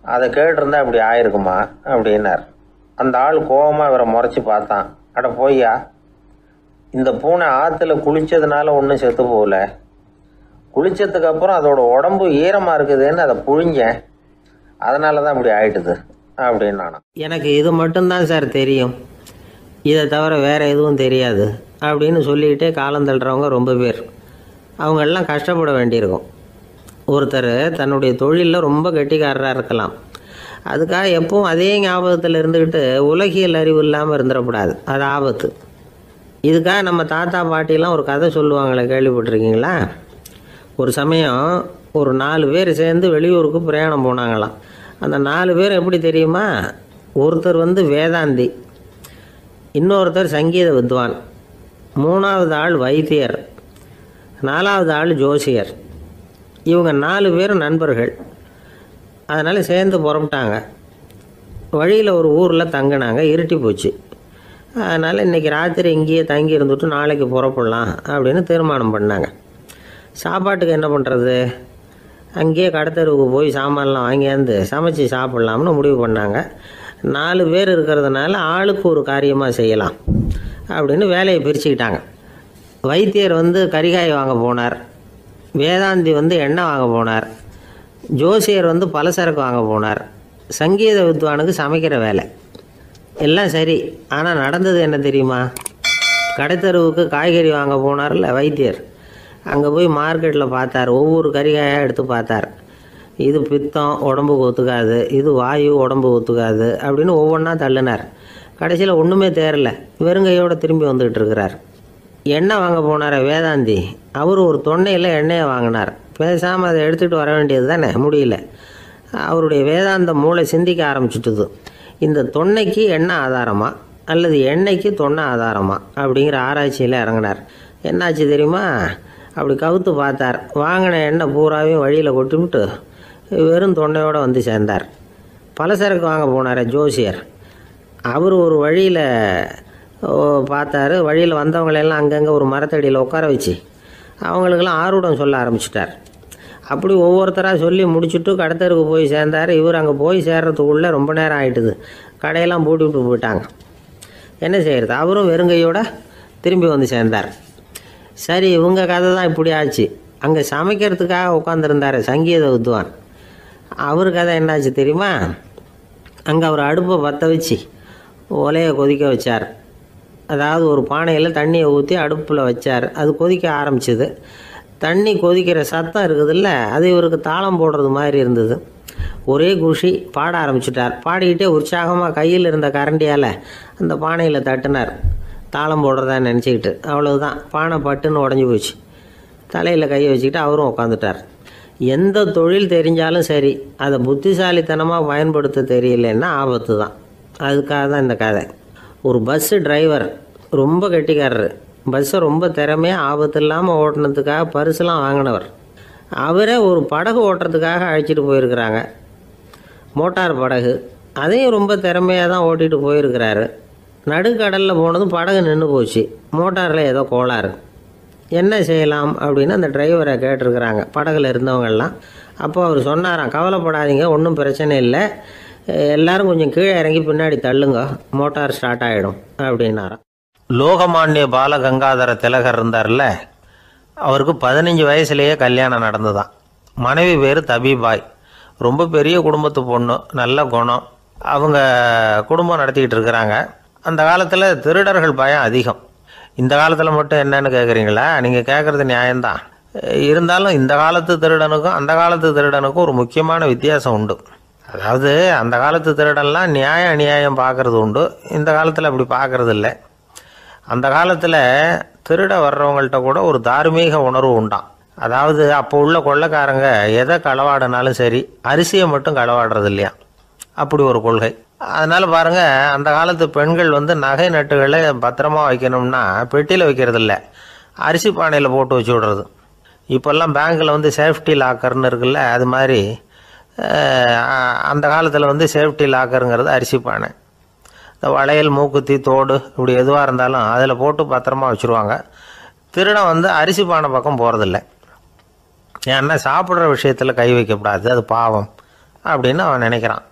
அதை கேட்டிருந்தா இப்படி ஆயிருக்குமா அப்படின்னார். அந்த ஆள் கோபமாக இவரை முறைச்சி பார்த்தான். அட போய்யா, இந்த பூனை ஆற்றுல குளித்ததுனால ஒன்றும் செத்து போகல, குளித்ததுக்கு அப்புறம் அதோட உடம்பு ஈரமாக இருக்குதுன்னு அதை புழிஞ்சேன், அதனால தான் இப்படி ஆயிட்டுது அப்படின்னு நானும். எனக்கு இது மட்டும்தான் சார் தெரியும், இதை தவிர வேறு எதுவும் தெரியாது அப்படின்னு சொல்லிக்கிட்டே காலம் தள்ளுறவங்க ரொம்ப பேர். அவங்களெல்லாம் கஷ்டப்பட வேண்டியிருக்கும். ஒருத்தர் தன்னுடைய தொழிலில் ரொம்ப கெட்டிக்காரராக இருக்கலாம். அதுக்காக எப்பவும் அதே ஞாபகத்தில் இருந்துக்கிட்டு உலகியல் அறிவு இல்லாமல் இருந்துடக்கூடாது, அது ஆபத்து. இதுக்காக நம்ம தாத்தா பாட்டிலாம் ஒரு கதை சொல்லுவாங்களே, கேள்விப்பட்டிருக்கீங்களா? ஒரு சமயம் ஒரு 4 பேர் சேர்ந்து வெளியூருக்கு பிரயாணம் போனாங்களாம். அந்த 4 பேர் எப்படி தெரியுமா? ஒருத்தர் வேதாந்தி, இன்னொருத்தர் சங்கீத வித்வான், 3வது ஆள் வைத்தியர், 4வது ஆள் ஜோசியர். இவங்க 4 பேரும் நண்பர்கள். அதனால் சேர்ந்து புறப்பட்டாங்க. வழியில் ஒரு ஊரில் தங்கினாங்க. இருட்டி போச்சு. அதனால் இன்றைக்கி ராத்திரி இங்கேயே தங்கி இருந்துட்டு நாளைக்கு புறப்படலாம் அப்படின்னு தீர்மானம் பண்ணாங்க. சாப்பாட்டுக்கு என்ன பண்ணுறது? அங்கேயே கடத்தெருவுக்கு போய் சாமான்லாம் வாங்கியாந்து சமைச்சு சாப்பிட்லாம்னு முடிவு பண்ணாங்க. 4 பேர் இருக்கிறதுனால ஆளுக்கு ஒரு காரியமாக செய்யலாம் அப்படின்னு வேலையை பிரிச்சுக்கிட்டாங்க. வைத்தியர் கறிகாய் வாங்க போனார், வேதாந்தி எண்ணெய் வாங்க போனார், ஜோசியர் பலசரக்கு வாங்க போனார், சங்கீத வித்வானுக்கு சமைக்கிற வேலை. எல்லாம் சரி. ஆனால் நடந்தது என்ன தெரியுமா? கடைத்தெருவுக்கு காய்கறி வாங்க போனார்ல வைத்தியர், அங்கே போய் மார்க்கெட்டில் பார்த்தார். ஒவ்வொரு கறிகாயாக எடுத்து பார்த்தார். இது பித்தம், உடம்புக்கு ஒத்துக்காது, இது வாயு, உடம்பு ஒத்துக்காது அப்படின்னு ஒவ்வொன்றா தள்ளினார். கடைசியில் ஒன்றுமே தேரல, வெறுங்கையோடு திரும்பி வந்துக்கிட்டு இருக்கிறார். எண்ணெய் வாங்க போனார் வேதாந்தி, அவர் ஒரு தொன்னையில் எண்ணெயை வாங்கினார். பேசாமல் அதை எடுத்துகிட்டு வர வேண்டியது தானே, முடியல. அவருடைய வேதாந்த மூளை சிந்திக்க ஆரம்பிச்சுட்டுது. இந்த தொன்னைக்கு எண்ணெய் ஆதாரமா அல்லது எண்ணெய்க்கு தொன்னை ஆதாரமா அப்படிங்கிற ஆராய்ச்சியில் இறங்கினார். என்னாச்சு தெரியுமா? அப்படி கவுத்து பார்த்தார். வாங்கின எண்ணெய் பூராவையும் வழியில் கொட்டிவிட்டு வெறும் தொன்னையோடு சேர்ந்தார். பலசரக்கு வாங்க போனார் ஜோசியர், அவர் ஒரு வழியில் பார்த்தாரு. வழியில் வந்தவங்களெல்லாம் அங்கங்கே ஒரு மரத்தடியில் உட்கார வச்சு அவங்களுக்கெல்லாம் ஆர்வம் சொல்ல ஆரம்பிச்சிட்டார். அப்படி ஒவ்வொருத்தராக சொல்லி முடிச்சுட்டு கடத்தருக்கு போய் சேர்ந்தார். இவர் அங்கே போய் சேர்றதுக்குள்ளே ரொம்ப நேரம் ஆகிட்டுது. கடையெல்லாம் பூட்டி விட்டு போயிட்டாங்க. என்ன செய்கிறது? அவரும் வெறுங்கையோடு திரும்பி சேர்ந்தார். சரி, இவங்க கதை தான் இப்படி ஆச்சு. அங்கே சமைக்கிறதுக்காக உட்காந்துருந்தார் சங்கீத வித்வான், அவர் கதை என்னாச்சு தெரியுமா? அங்கே அவர் அடுப்பை பற்ற வச்சு ஒலையை கொதிக்க வச்சார். அதாவது ஒரு பானையில் தண்ணியை ஊற்றி அடுப்பில் வச்சார். அது கொதிக்க ஆரம்பிச்சிது. தண்ணி கொதிக்கிற சத்தம் இருக்குதுல்ல, அது இவருக்கு தாளம் போடுறது மாதிரி இருந்தது. ஒரே குஷி, பாட ஆரம்பிச்சிட்டார். பாடிக்கிட்டே உற்சாகமாக கையில் இருந்த கரண்டியால் அந்த பானையில் தட்டினார், தாளம் போடுறதா நினச்சிக்கிட்டு. அவ்வளவுதான், பானை பட்டுன்னு உடஞ்சி போச்சு. தலையில் கையை வச்சுக்கிட்டு அவரும் உட்காந்துட்டார். எந்த தொழில் தெரிஞ்சாலும் சரி, அதை புத்திசாலித்தனமாக பயன்படுத்த தெரியலன்னா ஆபத்து தான். அதுக்காக தான் இந்த கதை. ஒரு பஸ்ஸு டிரைவர் ரொம்ப கெட்டிக்காரரு. பஸ்ஸை ரொம்ப திறமையாக ஆபத்து இல்லாமல் ஓட்டினதுக்காக பரிசுலாம் வாங்கினவர். அவரே ஒரு படகு ஓட்டுறதுக்காக அழைச்சிட்டு போயிருக்கிறாங்க, மோட்டார் படகு. அதையும் ரொம்ப திறமையாக தான் ஓட்டிகிட்டு போயிருக்கிறாரு. நடுக்கடலில் போனதும் படகு நின்று போச்சு. மோட்டாரில் ஏதோ கோளாறு. என்ன செய்யலாம் அப்படின்னு அந்த டிரைவரை கேட்டிருக்கிறாங்க படகுல இருந்தவங்கெல்லாம். அப்போ அவர் சொன்னாராம், கவலைப்படாதீங்க, ஒன்றும் பிரச்சனை இல்லை, எல்லாரும் கொஞ்சம் கீழே இறங்கி பின்னாடி தள்ளுங்க, மோட்டார் ஸ்டார்ட் ஆகிடும் அப்படின்னாராம். லோகமானிய பாலகங்காதர திலகர் இருந்தார்ல, அவருக்கு 15 வயசுலேயே கல்யாணம் நடந்துதான். மனைவி பேர் தபிபாய். ரொம்ப பெரிய குடும்பத்து பொண்ணு, நல்ல குணம். அவங்க குடும்பம் நடத்திக்கிட்டு இருக்கிறாங்க. அந்த காலத்தில் திருடர்கள் பயம் அதிகம். இந்த காலத்தில் மட்டும் என்னன்னு கேட்குறீங்களா? நீங்கள் கேட்குறது நியாயம்தான். இருந்தாலும் இந்த காலத்து திருடனுக்கும் அந்த காலத்து திருடனுக்கும் ஒரு முக்கியமான வித்தியாசம் உண்டு. அதாவது அந்த காலத்து திருடன்லாம் நியாயம் அநியாயம் பார்க்குறது உண்டு, இந்த காலத்தில் அப்படி பார்க்குறது இல்லை. அந்த காலத்தில் திருட வர்றவங்கள்ட்ட கூட ஒரு தார்மீக உணர்வு உண்டாம். அதாவது அப்போ உள்ள கொள்ளைக்காரங்க எதை களவாடினாலும் சரி, அரிசியை மட்டும் களவாடுறது இல்லையா, அப்படி ஒரு கொள்கை. அதனால் பாருங்கள், அந்த காலத்து பெண்கள் நகை நட்டுகளை பத்திரமா வைக்கணும்னா பெட்டியில் வைக்கிறதில்ல, அரிசி பானையில் போட்டு வச்சு விடுறது. இப்போல்லாம் பேங்க்கில் சேஃப்டி லாக்கர்னு இருக்குல்ல, அது மாதிரி அந்த காலத்தில் சேஃப்டி லாக்கருங்கிறது அரிசி பானை. இந்த வளையல், மூக்குத்தி, தோடு இப்படி எதுவாக இருந்தாலும் அதில் போட்டு பத்திரமா வச்சுருவாங்க. திருடன் அரிசி பானை பக்கம் போகிறதில்ல. ஏன்னா சாப்பிட்ற விஷயத்தில் கை வைக்கக்கூடாது, அது பாவம் அப்படின்னு அவன் நினைக்கிறான்.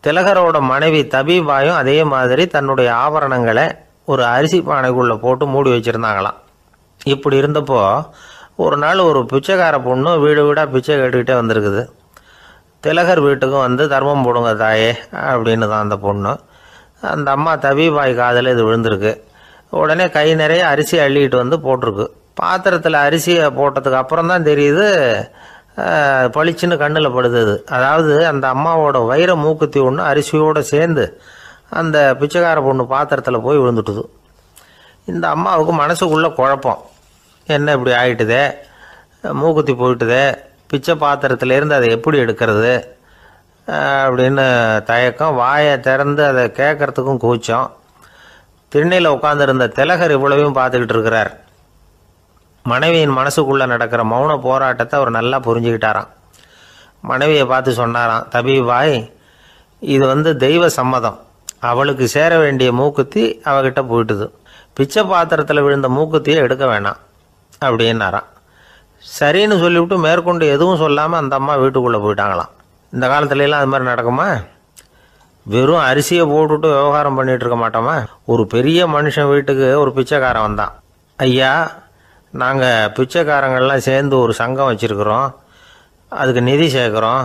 திலகரோட மனைவி தபீபாயும் அதே மாதிரி தன்னுடைய ஆபரணங்களை ஒரு அரிசி பானைக்குள்ளே போட்டு மூடி வச்சுருந்தாங்களாம். இப்படி இருந்தப்போ ஒரு நாள் ஒரு பிச்சைக்கார பொண்ணு வீடு வீடாக பிச்சை கேட்டுக்கிட்டே வந்திருக்குது. திலகர் வீட்டுக்கும் தர்மம் போடுங்க தாயே அப்படின்னு தான் அந்த பொண்ணு. அந்த அம்மா தபீபாய் காதில் இது விழுந்திருக்கு. உடனே கை நிறைய அரிசி அள்ளிக்கிட்டு போட்டிருக்கு. பாத்திரத்தில் அரிசியை போட்டதுக்கு அப்புறம் தான் தெரியுது, பளிச்சுன்னு கண்ணில் படுது. அதாவது அந்த அம்மாவோட வைர மூக்குத்தி ஒன்று அரிசியோடு சேர்ந்து அந்த பிச்சைக்கார பொண்ணு பாத்திரத்தில் போய் விழுந்துட்டுது. இந்த அம்மாவுக்கு மனசுக்குள்ளே குழப்பம், என்ன இப்படி ஆகிட்டுதே, மூக்குத்தி போயிட்டுதே, பிச்சை பாத்திரத்துலேருந்து அதை எப்படி எடுக்கிறது அப்படின்னு தயக்கம். வாயை திறந்து அதை கேட்கறதுக்கும் கூச்சம். திண்ணையில் உட்காந்துருந்த திலகர் இவ்வளவையும் பார்த்துக்கிட்டு இருக்கிறார். மனைவியின் மனசுக்குள்ளே நடக்கிற மௌன போராட்டத்தை அவர் நல்லா புரிஞ்சுக்கிட்டாராம். மனைவியை பார்த்து சொன்னாராம், தபீபாய், இது தெய்வ சம்மதம், அவளுக்கு சேர வேண்டிய மூக்குத்தி அவகிட்ட போயிட்டுது, பிச்சை பாத்திரத்தில் விழுந்த மூக்குத்தியை எடுக்க வேணாம் அப்படின்னாராம். சரின்னு சொல்லிவிட்டு மேற்கொண்டு எதுவும் சொல்லாமல் அந்த அம்மா வீட்டுக்குள்ளே போயிட்டாங்களாம். இந்த காலத்துலலாம் அது மாதிரி நடக்குமா? வெறும் அரிசியை போட்டுவிட்டு விவகாரம் பண்ணிகிட்டு இருக்க மாட்டோமா? ஒரு பெரிய மனுஷன் வீட்டுக்கு ஒரு பிச்சைக்காரன் வந்தான். ஐயா, நாங்கள் பிச்சைக்காரங்கள்லாம் சேர்ந்து ஒரு சங்கம் வச்சுருக்குறோம், அதுக்கு நிதி சேர்க்குறோம்,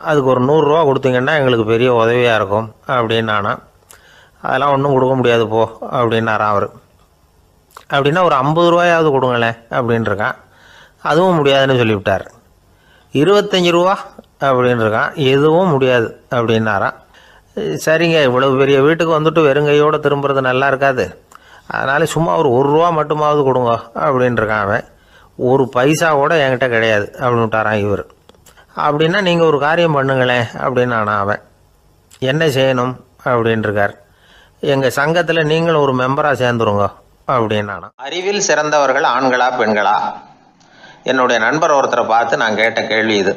அதுக்கு ஒரு 100 ரூபா கொடுத்தீங்கன்னா எங்களுக்கு பெரிய உதவியாக இருக்கும் அப்படின்னானா. அதெல்லாம் ஒன்றும் கொடுக்க முடியாது போ அப்படின்னாரான் அவர். அப்படின்னா ஒரு 50 ரூபாயாவது கொடுங்களேன் அப்படின்ட்டுருக்கான். அதுவும் முடியாதுன்னு சொல்லிவிட்டார். 25 ரூபா அப்படின்ட்டுருக்கான். எதுவும் முடியாது அப்படின்னாரான். சரிங்க, இவ்வளவு பெரிய வீட்டுக்கு வெறுங்கையோடு திரும்புறது நல்லா இருக்காது, அதனால் சும்மா ஒரு 1 ரூபா மட்டுமாவது கொடுங்க அப்படின்ட்டுருக்கான் அவன். ஒரு பைசா கூட என்கிட்ட கிடையாது அப்படின்னு விட்டாரான் இவர். அப்படின்னா நீங்கள் ஒரு காரியம் பண்ணுங்களேன் அப்படின்னானா அவன். என்ன செய்யணும் அப்படின்ட்டுருக்கார். எங்கள் சங்கத்தில் நீங்களும் ஒரு மெம்பராக சேர்ந்துருங்க அப்படின்னானா. அறிவில் சிறந்தவர்கள் ஆண்களா பெண்களா? என்னுடைய நண்பர் ஒருத்தரை பார்த்து நான் கேட்ட கேள்வி இது.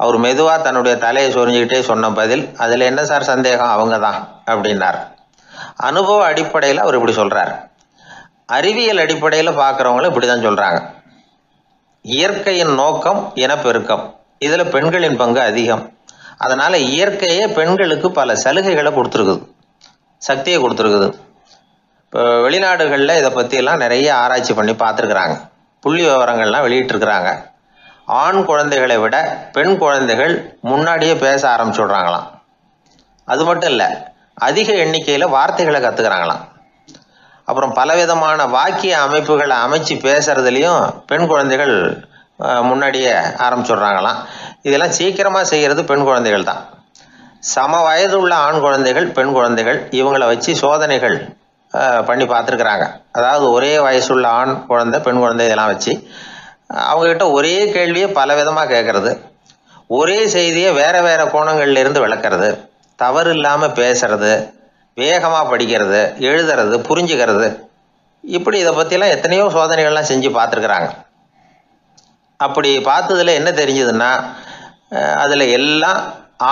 அவர் மெதுவாக தன்னுடைய தலையை சொரிஞ்சுக்கிட்டே சொன்ன பதில், அதில் என்ன சார் சந்தேகம், அவங்க தான் அப்படின்னார். அனுபவ அடிப்படையில் அவர் இப்படி சொல்கிறார். அறிவியல் அடிப்படையில் பார்க்குறவங்களும் இப்படி தான் சொல்கிறாங்க. இயற்கையின் நோக்கம் இனப்பெருக்கம், இதில் பெண்களின் பங்கு அதிகம். அதனால் இயற்கையே பெண்களுக்கு பல சலுகைகளை கொடுத்துருக்குது, சக்தியை கொடுத்துருக்குது. இப்போ வெளிநாடுகளில் இதை பற்றியெல்லாம் நிறைய ஆராய்ச்சி பண்ணி பார்த்துருக்குறாங்க, புள்ளி விவரங்கள்லாம் வெளியிட்டிருக்கிறாங்க. ஆண் குழந்தைகளை விட பெண் குழந்தைகள் முன்னாடியே பேச ஆரம்பிச்சுடுறாங்களாம். அது மட்டும் இல்லை, அதிக எண்ணிக்கையில் வார்த்தைகளை கற்றுக்கிறாங்களாம். அப்புறம் பலவிதமான வாக்கிய அமைப்புகளை அமைச்சு பேசுறதுலேயும் பெண் குழந்தைகள் முன்னாடியே ஆரம்பிச்சுடுறாங்களாம். இதெல்லாம் சீக்கிரமாக செய்கிறது பெண் குழந்தைகள் தான். சம வயது உள்ள ஆண் குழந்தைகள், பெண் குழந்தைகள், இவங்களை வச்சு சோதனைகள் பண்ணி பார்த்துருக்குறாங்க. அதாவது ஒரே வயசுள்ள ஆண் குழந்தை, பெண் குழந்தை இதெல்லாம் வச்சு அவங்கக்கிட்ட ஒரே கேள்வியை பல விதமாக கேட்கறது, ஒரே செய்தியை வேறு வேறு கோணங்கள்லேருந்து விளக்கிறது, தவறு இல்லாமல் பேசுறது, வேகமாக படிக்கிறது, எழுதுறது, புரிஞ்சுக்கிறது, இப்படி இதை பற்றிலாம் எத்தனையோ சோதனைகள்லாம் செஞ்சு பார்த்துருக்குறாங்க. அப்படி பார்த்ததில் என்ன தெரிஞ்சதுன்னா, அதில் எல்லாம்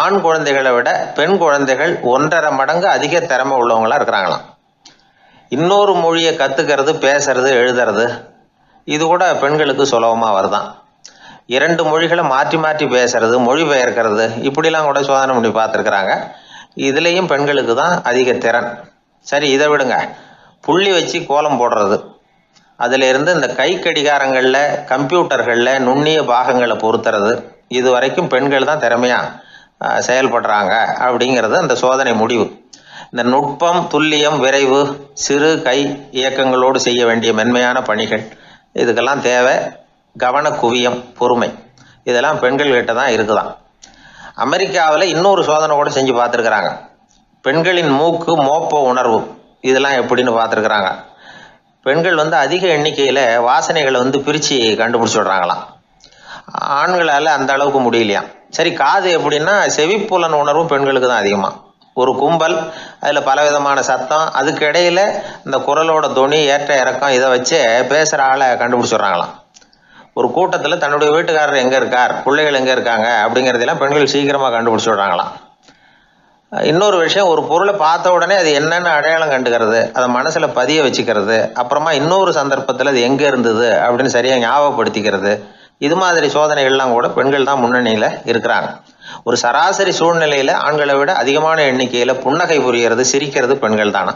ஆண் குழந்தைகளை விட பெண் குழந்தைகள் 1.5 மடங்கு அதிக திறமை உள்ளவங்களாக இருக்கிறாங்களாம். இன்னொரு மொழியை கற்றுக்கிறது, பேசுறது, எழுதுறது, இது கூட பெண்களுக்கு சுலபமாக வருதான். 2 மொழிகளை மாற்றி மாற்றி பேசுறது, மொழிபெயர்க்கிறது, இப்படிலாம் கூட சோதனை பண்ணி பார்த்துருக்குறாங்க. இதுலேயும் பெண்களுக்கு தான் அதிக திறன். சரி, இதை விடுங்க. புள்ளி வச்சு கோலம் போடுறது, அதிலிருந்து இந்த கை கடிகாரங்களில், கம்ப்யூட்டர்களில் நுண்ணிய பாகங்களை பொருத்துறது, இது வரைக்கும் பெண்கள் தான் திறமையாக செயல்படுறாங்க அப்படிங்கிறது அந்த சோதனை முடிவு. இந்த நுட்பம், துல்லியம், விரைவு, சிறு கை இயக்கங்களோடு செய்ய வேண்டிய மென்மையான பணிகள், இதுக்கெல்லாம் தேவை கவன குவியம், பொறுமை, இதெல்லாம் பெண்கள்கிட்ட தான் இருக்குதான். அமெரிக்காவில் இன்னொரு சோதனை கூட செஞ்சு பார்த்துருக்குறாங்க. பெண்களின் மூக்கு மோப்ப உணர்வு, இதெல்லாம் எப்படின்னு பார்த்துருக்குறாங்க. பெண்கள் அதிக எண்ணிக்கையில் வாசனைகளை பிரித்து கண்டுபிடிச்சி விடுறாங்களாம். ஆண்களால் அந்த அளவுக்கு முடியலையாம். சரி, காது எப்படின்னா செவிப்புலன் உணர்வும் பெண்களுக்கு தான் அதிகமாக. ஒரு கும்பல், அதில் பலவிதமான சத்தம், அதுக்கு இடையில இந்த குரலோட தொனி, ஏற்ற இறக்கம், இதை வச்சே பேசுகிற ஆளை கண்டுபிடிச்சிடுறாங்களாம். ஒரு கூட்டத்தில் தன்னுடைய வீட்டுக்காரர் எங்கே இருக்கார், பிள்ளைகள் எங்கே இருக்காங்க அப்படிங்கிறதெல்லாம் பெண்கள் சீக்கிரமாக கண்டுபிடிச்சிடுறாங்களாம். இன்னொரு விஷயம், ஒரு பொருளை பார்த்த உடனே அது என்னென்னு அடையாளம் கண்டுக்கிறது, அதை மனசில் பதிய வச்சுக்கிறது, அப்புறமா இன்னொரு சந்தர்ப்பத்தில் அது எங்கே இருந்தது அப்படின்னு சரியாக ஞாபகப்படுத்திக்கிறது, இது மாதிரி சோதனைகள்லாம் கூட பெண்கள் தான் முன்னணியில் இருக்கிறாங்க. ஒரு சராசரி சூழ்நிலையில் ஆண்களை விட அதிகமான எண்ணிக்கையில் புன்னகை புரிகிறது, சிரிக்கிறது பெண்கள் தானா.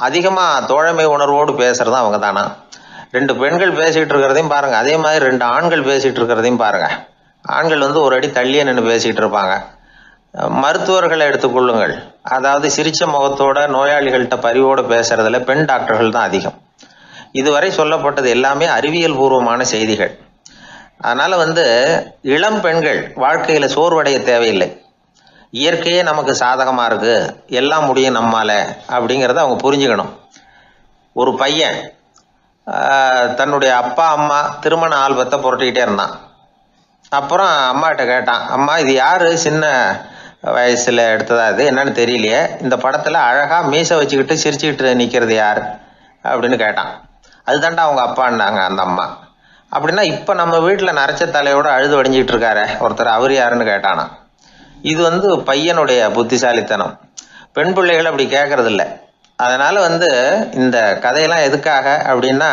அதிகமாக தோழமை உணர்வோடு பேசுறது அவங்க தானா. 2 பெண்கள் பேசிகிட்டு இருக்கிறதையும் பாருங்கள், அதே மாதிரி 2 ஆண்கள் பேசிகிட்டு இருக்கிறதையும் பாருங்கள். ஆண்கள் ஒரு அடி தள்ளியே நின்று பேசிகிட்டு இருப்பாங்க. மருத்துவர்களை எடுத்துக்கொள்ளுங்கள், அதாவது சிரிச்ச முகத்தோட நோயாளிகள்கிட்ட பரிவோடு பேசுறதுல பெண் டாக்டர்கள் தான் அதிகம். இதுவரை சொல்லப்பட்டது எல்லாமே அறிவியல் பூர்வமான செய்திகள். அதனால இளம் பெண்கள் வாழ்க்கையில சோர்வடைய தேவையில்லை. இயற்கையே நமக்கு சாதகமா இருக்கு, எல்லாம் முடியும் நம்மால அப்படிங்கிறத அவங்க புரிஞ்சுக்கணும். ஒரு பையன் தன்னுடைய அப்பா அம்மா திருமண ஆல்பத்தை புரட்டிக்கிட்டே இருந்தான். அப்புறம் அம்மாட்ட கேட்டான், அம்மா இது யாரு சின்ன வயசுல எடுத்ததா, இது என்னன்னு தெரியலையே, இந்த படத்துல அழகா மீசை வச்சுக்கிட்டு சிரிச்சுக்கிட்டு நிக்கிறது யார் அப்படின்னு கேட்டான். அதுதான்டா அவங்க அப்பான்னாங்க அந்த அம்மா. அப்படின்னா இப்ப நம்ம வீட்டுல நரைச்ச தலையோட அழுது வடிஞ்சிட்டு இருக்காரு ஒருத்தர், அவர் யாருன்னு கேட்டானா. இது பையனுடைய புத்திசாலித்தனம். பெண் பிள்ளைகள் அப்படி கேட்கறது இல்லை. அதனால இந்த கதையெல்லாம் எதுக்காக அப்படின்னா,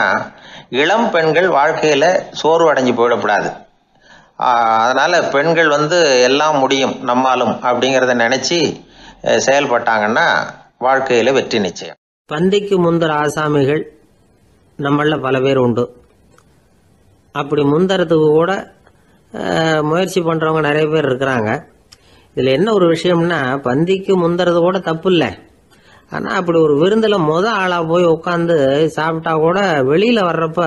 இளம் பெண்கள் வாழ்க்கையில சோர்வு அடைஞ்சு போயிடக்கூடாது. அதனால பெண்கள் எல்லாம் முடியும் நம்மாலும் அப்படிங்கிறத நினைச்சு செயல்பட்டாங்கன்னா வாழ்க்கையில வெற்றி நிச்சயம். பந்திக்கு முந்தர ஆசாமிகள் நம்மள பல பேர் உண்டு. அப்படி முந்தறதுக்கு கூட முயற்சி பண்றவங்க நிறைய பேர் இருக்கிறாங்க. இதுல என்ன ஒரு விஷயம்னா, பந்திக்கு முந்தறது கூட தப்பு இல்லை. ஆனா அப்படி ஒரு விருந்துல ஆளா போய் உட்காந்து சாப்பிட்டா கூட வெளியில வர்றப்ப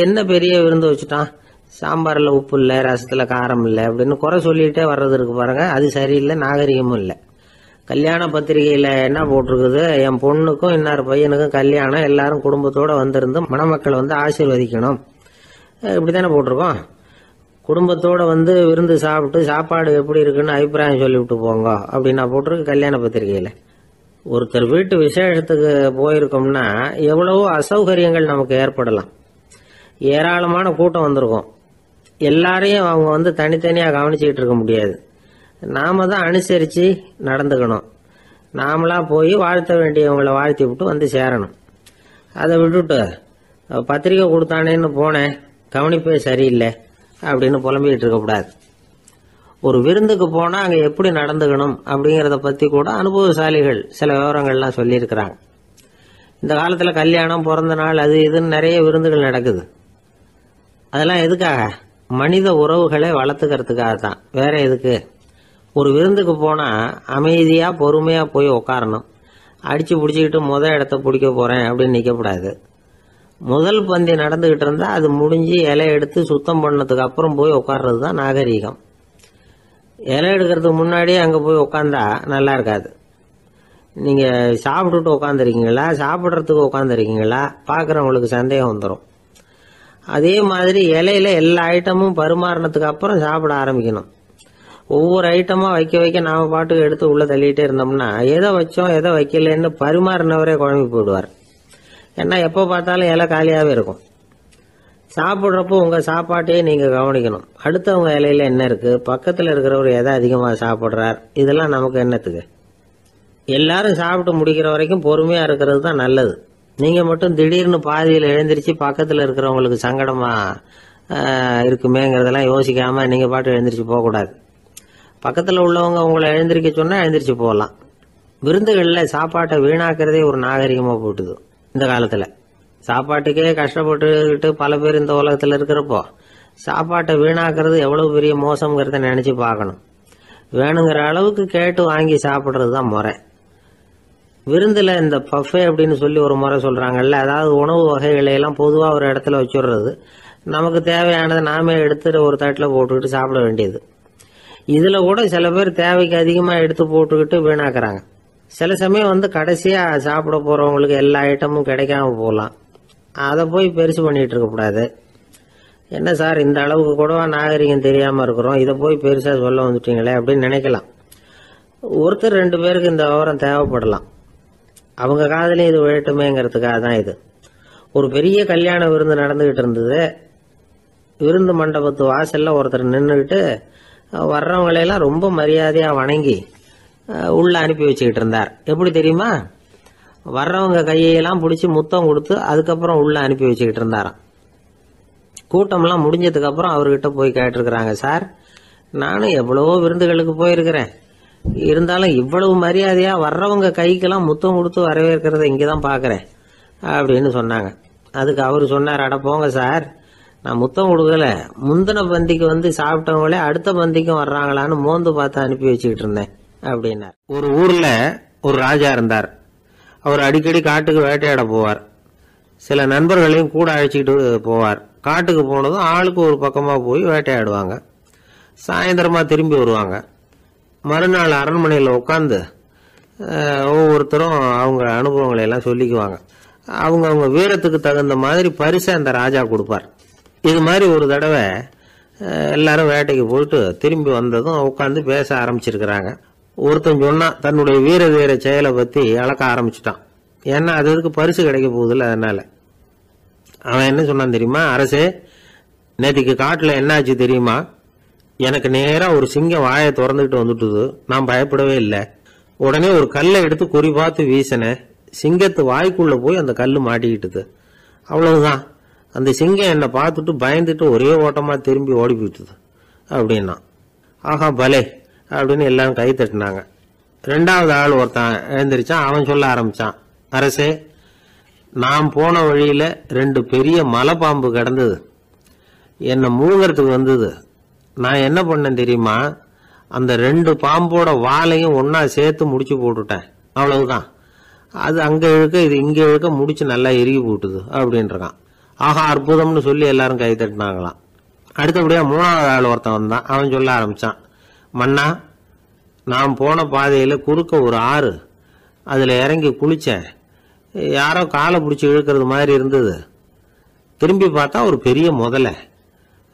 என்ன பெரிய விருந்து வச்சுட்டான், சாம்பார்ல உப்பு இல்லை, ரசத்துல காரம் இல்லை அப்படின்னு குறை சொல்லிட்டே வர்றது இருக்கு பாருங்க, அது சரியில்லை, நாகரிகமும் இல்லை. கல்யாண பத்திரிகையில என்ன போட்டிருக்குது, என் பொண்ணுக்கும் இன்னார் பையனுக்கும் கல்யாணம், எல்லாரும் குடும்பத்தோட வந்திருந்து மணமக்கள் ஆசீர்வதிக்கணும், இப்படித்தானே போட்டிருக்கோம். குடும்பத்தோட விருந்து சாப்பிட்டு சாப்பாடு எப்படி இருக்குன்னு அபிப்பிராயம் சொல்லிவிட்டு போங்க அப்படின்னா போட்டிருக்கு கல்யாண பத்திரிகையில. ஒருத்தர் வீட்டு விசேஷத்துக்கு போயிருக்கோம்னா எவ்வளவோ அசௌகரியங்கள் நமக்கு ஏற்படலாம். ஏராளமான கூட்டம் வந்திருக்கும். எல்லாரையும் அவங்க தனித்தனியா கவனிச்சுக்கிட்டு இருக்க முடியாது. நாம தான் அனுசரிச்சு நடந்துக்கணும். நாமளா போய் வாழ்த்த வேண்டியவங்களை வாழ்த்தி விட்டு சேரணும். அதை விட்டுட்டு பத்திரிக்கை கொடுத்தானேன்னு போனேன், கவனிப்பே சரியில்லை அப்படின்னு புலம்பிக்கிட்டு இருக்கக்கூடாது. ஒரு விருந்துக்கு போனா அங்க எப்படி நடந்துக்கணும் அப்படிங்கறத பத்தி கூட அனுபவசாலிகள் சில விவரங்கள்லாம் சொல்லியிருக்கிறாங்க. இந்த காலத்துல கல்யாணம், பிறந்த நாள், அது இதுன்னு நிறைய விருந்துகள் நடக்குது. அதெல்லாம் எதுக்காக? மனித உறவுகளை வளர்த்துக்கிறதுக்காக தான், வேற எதுக்கு? ஒரு விருந்துக்கு போனா அமைதியா பொறுமையா போய் உட்காரணும். அடிச்சு பிடிச்சிக்கிட்டு இடத்த பிடிக்க போறேன் அப்படின்னு நிற்கக்கூடாது. முதல் பந்தி நடந்துகிட்டு இருந்தா அது முடிஞ்சு இலை எடுத்து சுத்தம் பண்ணதுக்கு அப்புறம் போய் உட்கார்றது தான் நாகரீகம். இலை எடுக்கிறதுக்கு முன்னாடியே அங்க போய் உட்காந்தா நல்லா இருக்காது. நீங்க சாப்பிட்டுட்டு உட்காந்துருக்கீங்களா, சாப்பிட்றதுக்கு உட்காந்துருக்கீங்களா, பாக்குறவங்களுக்கு சந்தேகம் வந்துடும். அதே மாதிரி இலையில எல்லா ஐட்டமும் பரிமாறினதுக்கு அப்புறம் சாப்பிட ஆரம்பிக்கணும். ஒவ்வொரு ஐட்டமா வைக்க வைக்க நாம பாட்டுக்கு எடுத்து உள்ள தள்ளிட்டே இருந்தோம்னா எதை வச்சோம் எதை வைக்கலன்னு பரிமாறினவரே குழம்பி போயிடுவார். ஏன்னா எப்போ பார்த்தாலும் இலை காலியாவே இருக்கும். சாப்பிட்றப்போ உங்க சாப்பாட்டையே நீங்க கவனிக்கணும். அடுத்தவங்க இலையில என்ன இருக்கு, பக்கத்துல இருக்கிறவர் எதை அதிகமா சாப்பிட்றார், இதெல்லாம் நமக்கு என்னத்துக்கு? எல்லாரும் சாப்பிட்டு முடிக்கிற வரைக்கும் பொறுமையா இருக்கிறது தான் நல்லது. நீங்க மட்டும் திடீர்னு பாதியில் எழுந்திரிச்சு பக்கத்துல இருக்கிறவங்களுக்கு சங்கடமா இருக்குமேங்கிறதெல்லாம் யோசிக்காம நீங்க பாட்டு எழுந்திரிச்சு போகக்கூடாது. பக்கத்துல உள்ளவங்க உங்களை எழுந்திரிக்க சொன்னா எழுந்திரிச்சு போகலாம். விருந்துகள்ல சாப்பாட்டை வீணாக்கிறதே ஒரு நாகரிகமா போட்டுது இந்த காலத்துல. சாப்பாட்டுக்கே கஷ்டப்பட்டுக்கிட்டு பல பேர் இந்த உலகத்துல இருக்கிறப்போ சாப்பாட்டை வீணாக்குறது எவ்வளவு பெரிய மோசம்ங்கிறத நினைச்சு பார்க்கணும். வேணுங்கிற அளவுக்கு கேட்டு வாங்கி சாப்பிட்றது தான் முறை. விருந்துல இந்த பஃபே அப்படின்னு சொல்லி ஒரு முறை சொல்றாங்கல்ல, அதாவது உணவு வகைகளை எல்லாம் பொதுவா ஒரு இடத்துல வச்சுடுறது, நமக்கு தேவையானதை நாமே எடுத்து ஒரு தட்டுல போட்டுக்கிட்டு சாப்பிட வேண்டியது. இதுல கூட சில பேர் தேவைக்கு அதிகமா எடுத்து போட்டுக்கிட்டு வீணாக்குறாங்க. சில சமயம் கடைசியா சாப்பிட போறவங்களுக்கு எல்லா ஐட்டமும் கிடைக்காம போகலாம். அதை போய் பெருசு பண்ணிட்டு இருக்க கூடாது. என்ன சார் இந்த அளவுக்கு கூடவா நாகரிகம் தெரியாம இருக்கிறோம், இதை போய் பெருசா சொல்ல வந்துட்டீங்களே அப்படின்னு நினைக்கலாம். ஒருத்தர் 2 பேருக்கு இந்த விவரம் தேவைப்படலாம். அவங்க காதலையும் இது விழட்டுமேங்கிறதுக்காக தான் இது. ஒரு பெரிய கல்யாண விருந்து நடந்துகிட்டு இருந்தது. விருந்து மண்டபத்து வாசல்ல ஒருத்தர் நின்றுக்கிட்டு வர்றவங்களையெல்லாம் ரொம்ப மரியாதையா வணங்கி உள்ள அனுப்பி வச்சுக்கிட்டு இருந்தார். எப்படி தெரியுமா? வர்றவங்க கையெல்லாம் பிடிச்சி முத்தம் கொடுத்து அதுக்கப்புறம் உள்ள அனுப்பி வச்சுக்கிட்டு இருந்தாராம். கூட்டம்லாம் முடிஞ்சதுக்கு அப்புறம் அவர்கிட்ட போய் கேட்டிருக்கிறாங்க, சார் நானும் எவ்வளவோ விருந்துகளுக்கு போயிருக்கிறேன், இருந்தாலும் இவ்வளவு மரியாதையா வர்றவங்க கைக்கெல்லாம் முத்தம் கொடுத்து வரவேற்கிறத இங்கதான் பாக்குறேன் அப்படின்னு சொன்னாங்க. அதுக்கு அவரு சொன்னார், அட போங்க சார், நான் முத்தம் கொடுக்கல, முந்தின பந்திக்கு வந்து சாப்பிட்டவங்களே அடுத்த பந்திக்கும் வர்றாங்களான்னு மோந்து பார்த்து அனுப்பி வச்சுக்கிட்டு இருந்தேன் அப்படின்னார். ஒரு ஊர்ல ஒரு ராஜா இருந்தார். அவர் அடிக்கடி காட்டுக்கு வேட்டையாட போவார். சில நண்பர்களையும் கூட அழைச்சிக்கிட்டு போவார். காட்டுக்கு போனதும் ஆளுக்கு ஒரு பக்கமா போய் வேட்டையாடுவாங்க. சாயந்தரமா திரும்பி வருவாங்க. மறுநாள் அரண்மனையில் உட்காந்து ஒவ்வொருத்தரும் அவங்க அனுபவங்களை எல்லாம் சொல்லிக்குவாங்க. அவங்க வீரத்துக்கு தகுந்த மாதிரி பரிசை அந்த ராஜா கொடுப்பார். இது மாதிரி ஒரு தடவை எல்லாரும் வேட்டைக்கு போயிட்டு திரும்பி வந்ததும் உட்காந்து பேச ஆரம்பிச்சிருக்கிறாங்க. ஒருத்தன் சொன்னா தன்னுடைய வீர செயலை பத்தி அளக்க ஆரம்பிச்சுட்டான். ஏன்னா அதுக்கு பரிசு கிடைக்க போகுதுல்ல, அதனால. அவன் என்ன சொன்னான் தெரியுமா? அரசே, நேற்றுக்கு காட்டுல என்னாச்சு தெரியுமா? எனக்கு நேரா ஒரு சிங்கம் வாயை திறந்துகிட்டு வந்துட்டுது. நான் பயப்படவே இல்லை. உடனே ஒரு கல்லை எடுத்து குறி பார்த்து வீசினேன். சிங்கத்து வாய்க்குள்ள போய் அந்த கல்லு மாட்டிக்கிட்டுது. அவ்வளவுதான். அந்த சிங்கம் என்னை பார்த்துட்டு பயந்துட்டு ஒரே ஓட்டமா திரும்பி ஓடி போயிட்டுது அப்படின்னா. ஆஹா பலே அப்படின்னு எல்லாரும் கை தட்டினாங்க. 2வது ஆள் ஒருத்தன் எழுந்திரிச்சான். அவன் சொல்ல ஆரம்பிச்சான், அரசே, நான் போன வழியில 2 பெரிய மலைப்பாம்பு கிடந்தது. என்னை மூழ்கிறதுக்கு வந்தது. நான் என்ன பண்ணேன் தெரியுமா? அந்த 2 பாம்போட வாலையும் ஒன்னா சேர்த்து முடிச்சு போட்டுட்டேன். அவ்வளவுதான். அது அங்க இழுக்க இது இங்க இழுக்க முடிச்சு நல்லா இறுகி போட்டுது அப்படின்றான். ஆஹா அற்புதம்னு சொல்லி எல்லாரும் கை தட்டினாங்களாம். அடுத்தபடியா 3வது ஆள் ஒருத்தன் வந்தான். அவன் சொல்ல ஆரம்பிச்சான், மன்னா, நான் போன பாதையில குறுக்க ஒரு ஆறு, அதுல இறங்கி குளிச்சேன். யாரோ காலை பிடிச்சி இழுக்கிறது மாதிரி இருந்தது. திரும்பி பார்த்தா ஒரு பெரிய முதலை.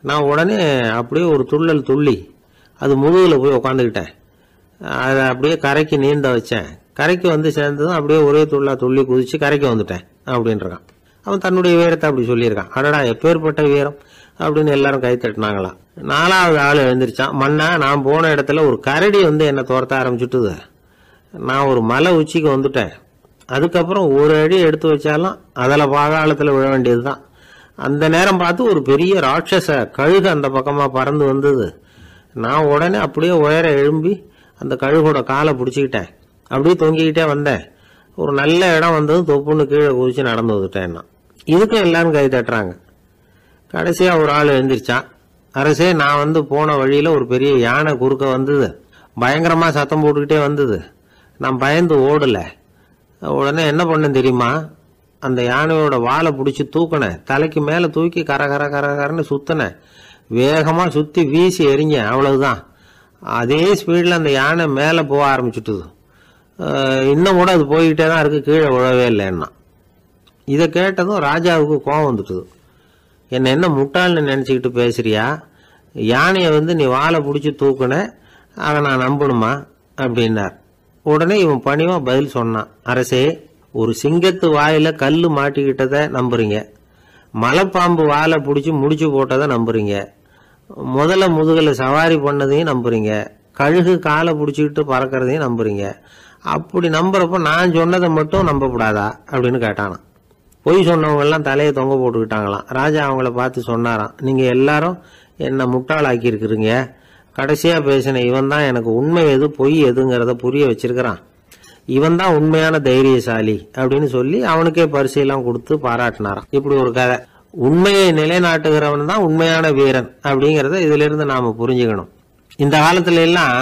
நான் உடனே அப்படியே ஒரு துள்ளல் துள்ளி அது முதுகில் போய் உக்காந்துக்கிட்டேன். அதை அப்படியே கரைக்கு நீந்த வச்சேன். கரைக்கு வந்து சேர்ந்ததும் அப்படியே ஒரே துள்ளி குதிச்சு கரைக்கு வந்துட்டேன் அப்படின்றான். அவன் தன்னுடைய வீரத்தை அப்படி சொல்லியிருக்கான். அடடா எப்பேற்பட்ட வீரம் அப்படின்னு எல்லாரும் கை தட்டினாங்களாம். 4வது ஆள் எழுந்திரிச்சான். மன்னா, நான் போன இடத்துல ஒரு கரடி வந்து என்னை துரத்த ஆரம்பிச்சுட்டுது. நான் ஒரு மலை உச்சிக்கு வந்துட்டேன். அதுக்கப்புறம் ஒரு அடி எடுத்து வச்சாலும் அதில் பாதாளத்தில் விழ வேண்டியதுதான். அந்த நேரம் பார்த்து ஒரு பெரிய ராட்சச கழுகு அந்த பக்கமா பறந்து வந்தது. நான் உடனே அப்படியே உயர எழும்பி அந்த கழுகோட காலை பிடிச்சிக்கிட்டேன். அப்படியே தொங்கிக்கிட்டே வந்தேன். ஒரு நல்ல இடம் வந்ததும் தொப்புன்னு கீழே குதிச்சு நடந்து வந்துட்டேன். இதுக்கும் எல்லாரும் கை தட்டுறாங்க. கடைசியா ஒரு ஆள் எழுந்திரிச்சான். அரசே, நான் வந்து போன வழியில ஒரு பெரிய யானை குறுக்க வந்தது. பயங்கரமா சத்தம் போட்டுக்கிட்டே வந்தது. நான் பயந்து ஓடல. உடனே என்ன பண்ணேன் தெரியுமா? அந்த யானையோட வாலை பிடிச்சி தூக்கினேன். தலைக்கு மேல தூக்கி கரன்னு சுத்தினேன். வேகமா சுத்தி வீசி எறிஞ்சேன். அவ்வளவுதான். அதே ஸ்பீட்ல அந்த யானை மேல போக ஆரம்பிச்சுட்டுது. இன்னும் கூட அது போய்கிட்டே தான் இருக்கு, கீழே விழவே இல்லைன்னா. இதை கேட்டதும் ராஜாவுக்கு கோபம் வந்துட்டுது. என்ன முட்டாள்னு நினைச்சுக்கிட்டு பேசுறியா? யானையை வந்து நீ வாழை பிடிச்சி தூக்குன, அதை நான் நம்பணுமா அப்படின்னார். உடனே இவன் பணிவா பதில் சொன்னான், அரசே, ஒரு சிங்கத்து வாயில கல்லு மாட்டிக்கிட்டத நம்புறீங்க, மலைப்பாம்பு வாழை பிடிச்சி முடிச்சு போட்டதை நம்புறீங்க, முதல்ல முதுகல சவாரி பண்ணதையும் நம்புறீங்க, கழுகு காலை பிடிச்சிக்கிட்டு பறக்கிறதையும் நம்புறீங்க. அப்படி நம்புறப்ப நான் சொன்னதை மட்டும் நம்பக்கூடாதா அப்படின்னு கேட்டானான். பொய் சொன்னவங்க எல்லாம் தலையை தொங்க போட்டுக்கிட்டாங்களாம். ராஜா அவங்கள பார்த்து சொன்னாராம், நீங்க எல்லாரும் என்ன முட்டாளாக்கி இருக்கிறீங்க. கடைசியா பேசின இவன் தான் எனக்கு உண்மை எது பொய் எதுங்கிறத புரிய வச்சிருக்கிறான். இவன் தான் உண்மையான தைரியசாலி அப்படின்னு சொல்லி அவனுக்கே பரிசையெல்லாம் கொடுத்து பாராட்டினாராம். இப்படி ஒரு கதை. உண்மையை நிலைநாட்டுகிறவன் தான் உண்மையான வீரன் அப்படிங்கறத இதுல இருந்து நாம புரிஞ்சுக்கணும். இந்த காலத்துல எல்லாம்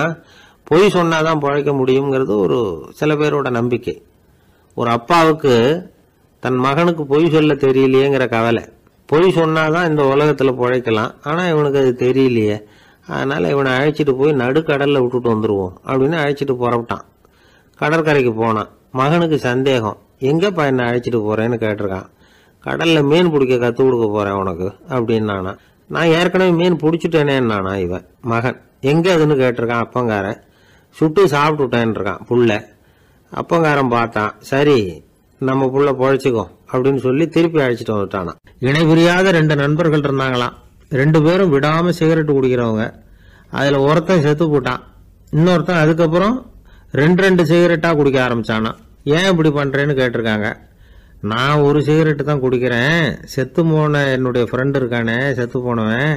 பொய் சொன்னாதான் பிழைக்க முடியுங்கிறது ஒரு சில பேரோட நம்பிக்கை. ஒரு அப்பாவுக்கு தன் மகனுக்கு பொய் சொல்ல தெரியலையேங்கிற கவலை. பொய் சொன்னாதான் இந்த உலகத்துல பிழைக்கலாம், ஆனா இவனுக்கு அது தெரியலையே, அதனால இவனை அழைச்சிட்டு போய் நடுக்கடல்ல விட்டுட்டு வந்துருவோம் அப்படின்னு அழைச்சிட்டு புறப்பட்டான். கடற்கரைக்கு போனான். மகனுக்கு சந்தேகம், எங்கப்பா என்ன அழைச்சிட்டு போறேன்னு கேட்டிருக்கான். கடல்ல மீன் பிடிக்க கத்து கொடுக்க போறேன் உனக்கு அப்படின்னானா. நான் ஏற்கனவே மீன் பிடிச்சிட்டேனேன்னானா இவன் மகன். எங்க அதுன்னு கேட்டிருக்கான் அப்பங்காரன். சுட்டு சாப்பிட்டுட்டேன் இருக்கான் புள்ள. அப்பங்காரன் பார்த்தான், சரி நம்ம புள்ள பொழைச்சிக்கோ அப்படின்னு சொல்லி திருப்பி அழைச்சிட்டு வந்துட்டானா. இணை புரியாத 2 நண்பர்கள் இருந்தாங்களாம். 2 பேரும் விடாம சிகரெட் குடிக்கிறவங்க. அதுல ஒருத்தன் செத்து போட்டான். இன்னொருத்தன் அதுக்கப்புறம் 2 சிகரெட்டா குடிக்க ஆரம்பிச்சானா. ஏன் இப்படி பண்றேன்னு கேட்டிருக்காங்க. நான் ஒரு சிகரெட்டு தான் குடிக்கிறேன், செத்து போன என்னுடைய ஃப்ரெண்டு இருக்கானே செத்து போனவன்,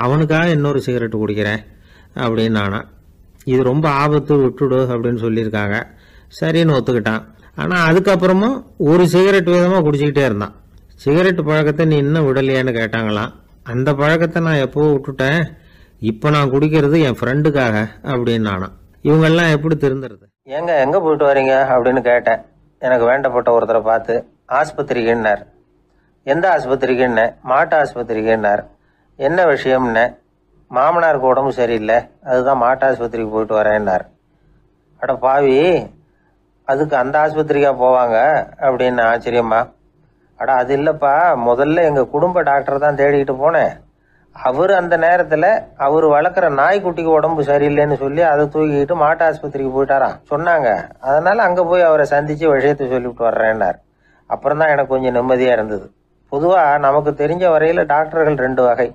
அவனுக்காக இன்னொரு சிகரெட்டு குடிக்கிறேன் அப்படின்னு நானா. இது ரொம்ப ஆபத்து, விட்டுடு அப்படின்னு சொல்லியிருக்காங்க. சரின்னு ஒத்துக்கிட்டான். ஆனால் அதுக்கப்புறமும் ஒரு சிகரெட் வீதமாக குடிச்சிக்கிட்டே இருந்தான். சிகரெட் பழக்கத்தை நீ இன்னும் விடலையான்னு கேட்டாங்களாம். அந்த பழக்கத்தை நான் எப்போ விட்டுட்டேன், இப்போ நான் குடிக்கிறது என் ஃப்ரெண்டுக்காக அப்படின்னு நானா. இவங்கெல்லாம் எப்படி திருந்துறது? எங்கே போயிட்டு வரீங்க அப்படின்னு கேட்டேன். எனக்கு வேண்டப்பட்ட ஒருத்தரை பார்த்து, ஆஸ்பத்திரிக்குன்னார். எந்த ஆஸ்பத்திரிக்குன்னு? மாட்டு ஆஸ்பத்திரிக்குன்னார். என்ன விஷயம்னு? மாமனாருக்கு உடம்பு சரியில்லை, அதுதான் மாட்டு ஆஸ்பத்திரிக்கு போயிட்டு வரேன்னார். அட பாவி, அதுக்கு அந்த ஆஸ்பத்திரிக்கா போவாங்க அப்படின்னு ஆச்சரியமா. அட அது இல்லைப்பா, முதல்ல எங்கள் குடும்ப டாக்டர் தான் தேடிக்கிட்டு போனேன். அவர் அந்த நேரத்தில் அவர் வளர்க்குற நாய்க்குட்டிக்கு உடம்பு சரியில்லைன்னு சொல்லி அதை தூக்கிக்கிட்டு மாட்டு ஆஸ்பத்திரிக்கு போயிட்டாராம் சொன்னாங்க. அதனால அங்கே போய் அவரை சந்தித்து விஷயத்தை சொல்லிவிட்டு வர்றேன்னார். அப்புறம் தான் எனக்கு கொஞ்சம் நிம்மதியாக இருந்தது. பொதுவாக நமக்கு தெரிஞ்ச வரையில் டாக்டர்கள் 2 வகை.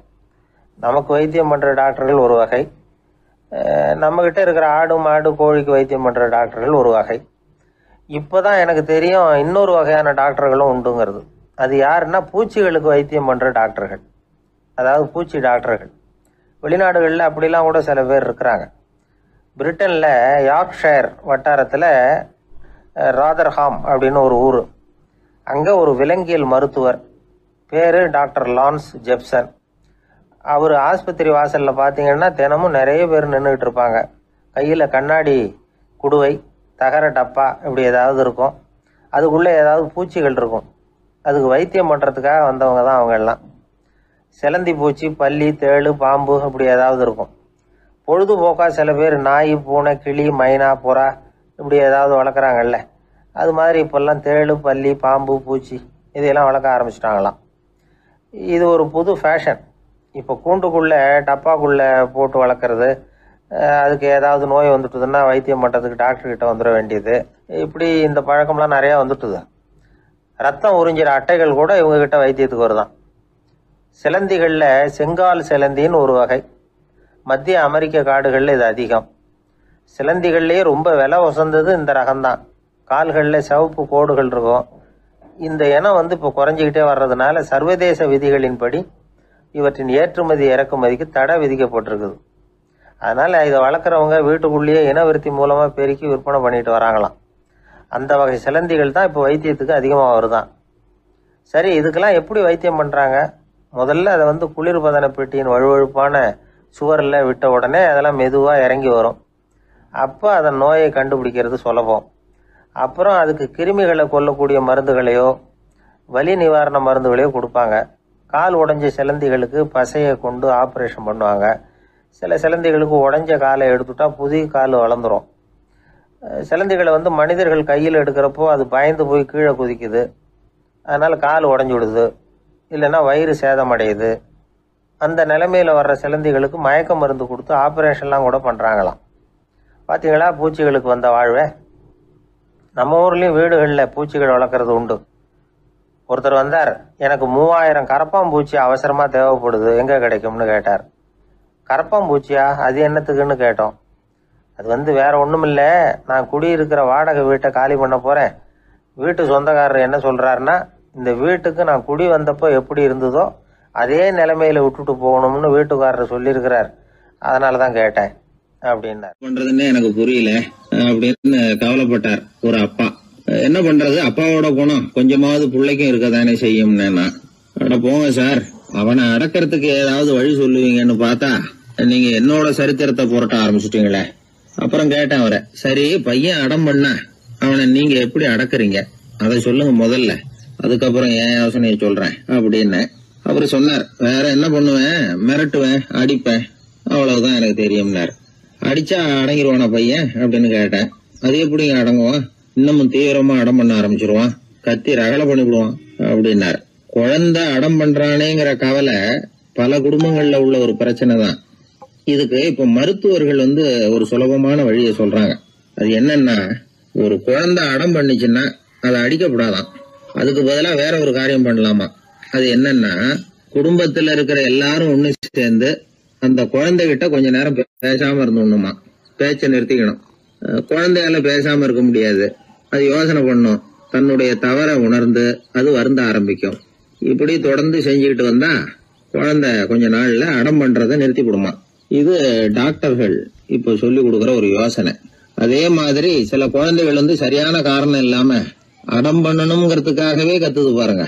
நமக்கு வைத்தியம் பண்ணுற டாக்டர்கள் ஒரு வகை, நம்மக்கிட்ட இருக்கிற ஆடு மாடு கோழிக்கு வைத்தியம் பண்ணுற டாக்டர்கள் ஒரு வகை. இப்போ தான் எனக்கு தெரியும் இன்னொரு வகையான டாக்டர்களும் உண்டுங்கிறது. அது யாருன்னா பூச்சிகளுக்கு வைத்தியம் பண்ணுற டாக்டர்கள், அதாவது பூச்சி டாக்டர்கள். வெளிநாடுகளில் அப்படிலாம் கூட சில பேர் இருக்கிறாங்க. பிரிட்டனில் யார்க்ஷயர் வட்டாரத்தில் ராதர்ஹாம் அப்படின்னு ஒரு ஊர். அங்கே ஒரு விலங்கியல் மருத்துவர், பேர் டாக்டர் லான்ஸ் ஜெப்சன். அவர் ஆஸ்பத்திரி வாசலில் பார்த்தீங்கன்னா தினமும் நிறைய பேர் நின்றுக்கிட்டு இருப்பாங்க. கையில் கண்ணாடி குடுவை, தகர டப்பா இப்படி ஏதாவது இருக்கும். அதுக்குள்ளே ஏதாவது பூச்சிகள் இருக்கும். அதுக்கு வைத்தியம் பண்ணுறதுக்காக வந்தவங்க தான் அவங்க எல்லாம். சிலந்தி பூச்சி, பல்லி, தேளு, பாம்பு இப்படி ஏதாவது இருக்கும். பொழுதுபோக்காக சில பேர் நாய், பூனை, கிளி, மைனா, புறா இப்படி ஏதாவது வளர்க்குறாங்கல்ல, அது மாதிரி இப்போல்லாம் தேளு, பல்லி, பாம்பு, பூச்சி இதையெல்லாம் வளர்க்க ஆரம்பிச்சிட்டாங்களாம். இது ஒரு புது ஃபேஷன். இப்போ கூண்டுக்குள்ளே டப்பாக்குள்ளே போட்டு வளர்க்குறது, அதுக்கு ஏதாவது நோய் வந்துட்டுதுன்னா வைத்தியம் பண்ணுறதுக்கு டாக்டர்கிட்ட வந்துட வேண்டியது, இப்படி இந்த பழக்கம்லாம் நிறையா வந்துட்டுது. ரத்தம் உறிஞ்சிற அட்டைகள் கூட இவங்ககிட்ட வைத்தியத்துக்கு வருதான். சிலந்திகளில் செங்கால் சிலந்தின்னு ஒரு வகை. மத்திய அமெரிக்க காடுகளில் இது அதிகம். சிலந்திகள்லேயே ரொம்ப விலை உசந்தது இந்த ரகம்தான். கால்களில் சிவப்பு கோடுகள் இருக்கும். இந்த இனம் இப்போ குறைஞ்சிக்கிட்டே வர்றதுனால சர்வதேச விதிகளின்படி இவற்றின் ஏற்றுமதி இறக்குமதிக்கு தடை விதிக்கப்பட்டிருக்குது. அதனால் இதை வளர்க்குறவங்க வீட்டுக்குள்ளேயே இனவிருத்தி மூலமாக பெருக்கி விற்பனை பண்ணிட்டு வராங்களாம். அந்த வகை சிலந்திகள் தான் இப்போ வைத்தியத்துக்கு அதிகமாக வருதான். சரி, இதுக்கெல்லாம் எப்படி வைத்தியம் பண்ணுறாங்க? முதல்ல அதை குளிர்பதன பெட்டியின் வழுவழுப்பான சுவரில் விட்ட உடனே அதெல்லாம் மெதுவாக இறங்கி வரும். அப்போ அதன் நோயை கண்டுபிடிக்கிறது சுலபம். அப்புறம் அதுக்கு கிருமிகளை கொல்லக்கூடிய மருந்துகளையோ வலி நிவாரண மருந்துகளையோ கொடுப்பாங்க. கால் உடைஞ்ச சிலந்திகளுக்கு பசையை கொண்டு ஆப்ரேஷன் பண்ணுவாங்க. சில சிலந்திகளுக்கு உடைஞ்ச காலை எடுத்துட்டா புதிய கால் வளர்ந்துடும். சிலந்திகளை மனிதர்கள் கையில் எடுக்கிறப்போ அது பயந்து போய் கீழே குதிக்குது. அதனால் கால் உடஞ்சி விடுது, இல்லைன்னா வயிறு சேதமடையுது. அந்த நிலைமையில் வர்ற சிலந்திகளுக்கு மயக்க மருந்து கொடுத்து ஆப்ரேஷன்லாம் கூட பண்ணுறாங்களாம். பார்த்தீங்களா பூச்சிகளுக்கு வந்த வாழ்வே. நம்ம ஊர்லேயும் வீடுகளில் பூச்சிகள் வளர்க்குறது உண்டு. ஒருத்தர் வந்தார், எனக்கு 3000 கரப்பாம்பூச்சி அவசரமாக தேவைப்படுது, எங்கே கிடைக்கும்னு கேட்டார். கரப்பாம்பூச்சியா, அது என்னத்துக்குன்னு கேட்டோம். அது வேற ஒன்றும் இல்லை, நான் குடியிருக்கிற வாடகை வீட்டை காலி பண்ண போகிறேன். வீட்டு சொந்தக்காரர் என்ன சொல்கிறாருன்னா, இந்த வீட்டுக்கு நான் குடி வந்தப்போ எப்படி இருந்ததோ அதே நிலைமையில் விட்டுட்டு போகணும்னு வீட்டுக்காரர் சொல்லியிருக்கிறார், அதனால தான் கேட்டேன் அப்படின்னார். பண்றதுன்னு எனக்கு புரியல அப்படின்னு கவலைப்பட்டார் ஒரு அப்பா. என்ன பண்றது, அப்பாவோட குணம் கொஞ்சமாவது பிள்ளைக்கும் இருக்கதானே செய்யும்னா. அட போங்க சார், அவனை அடக்கிறதுக்கு ஏதாவது வழி சொல்லுவீங்கன்னு பார்த்தா நீங்க என்னோட சரித்திரத்தை புரட்ட ஆரம்பிச்சுட்டீங்களே. அப்புறம் கேட்டேன் அவரை, சரி பையன் அடம் பண்ணா அவனை நீங்க எப்படி அடக்குறீங்க அதை சொல்லுங்க முதல்ல, அதுக்கப்புறம் என் யோசனையை சொல்றேன் அப்படின்னு. அவரு சொன்னார், வேற என்ன பண்ணுவேன், மிரட்டுவேன், அடிப்பேன், அவ்வளவுதான் எனக்கு தெரியும்னார். அடிச்சா அடங்கிடுவானா பையன் அப்படின்னு கேட்டேன். அது எப்படிங்க அடங்குவான், இன்னமும் தீவிரமா அடம் பண்ண ஆரம்பிச்சிருவான், கத்தி ரகலை பண்ணிவிடுவான் அப்படின்னார். குழந்தை அடம் பண்றானேங்கிற கவலை பல குடும்பங்கள்ல உள்ள ஒரு பிரச்சனை தான். இதுக்கு இப்ப மருத்துவர்கள் ஒரு சுலபமான வழியை சொல்றாங்க. அது என்னன்னா, ஒரு குழந்தை அடம் பண்ணிச்சுன்னா அதை அடிக்கப்படாதான், அதுக்கு பதிலா வேற ஒரு காரியம் பண்ணலாமா. அது என்னன்னா, குடும்பத்துல இருக்கிற எல்லாரும் ஒண்ணு சேர்ந்து அந்த குழந்தைகிட்ட கொஞ்ச நேரம் பேசாம இருந்தோம்னுமா, பேச்சை நிறுத்திக்கணும். குழந்தையால பேசாம இருக்க முடியாது, அது யோசனை பண்ணும், தன்னுடைய தவறை உணர்ந்து அது வருந்த ஆரம்பிக்கும். இப்படி தொடர்ந்து செஞ்சுக்கிட்டு வந்தா குழந்தை கொஞ்ச நாள்ல அடம் பண்றதை நிறுத்தி விடுமா. இது டாக்டர்கள் இப்ப சொல்லி கொடுக்கற ஒரு யோசனை. அதே மாதிரி சில குழந்தைகள் சரியான காரணம் இல்லாம அடம் பண்ணணுங்கிறதுக்காகவே கத்துது பாருங்க,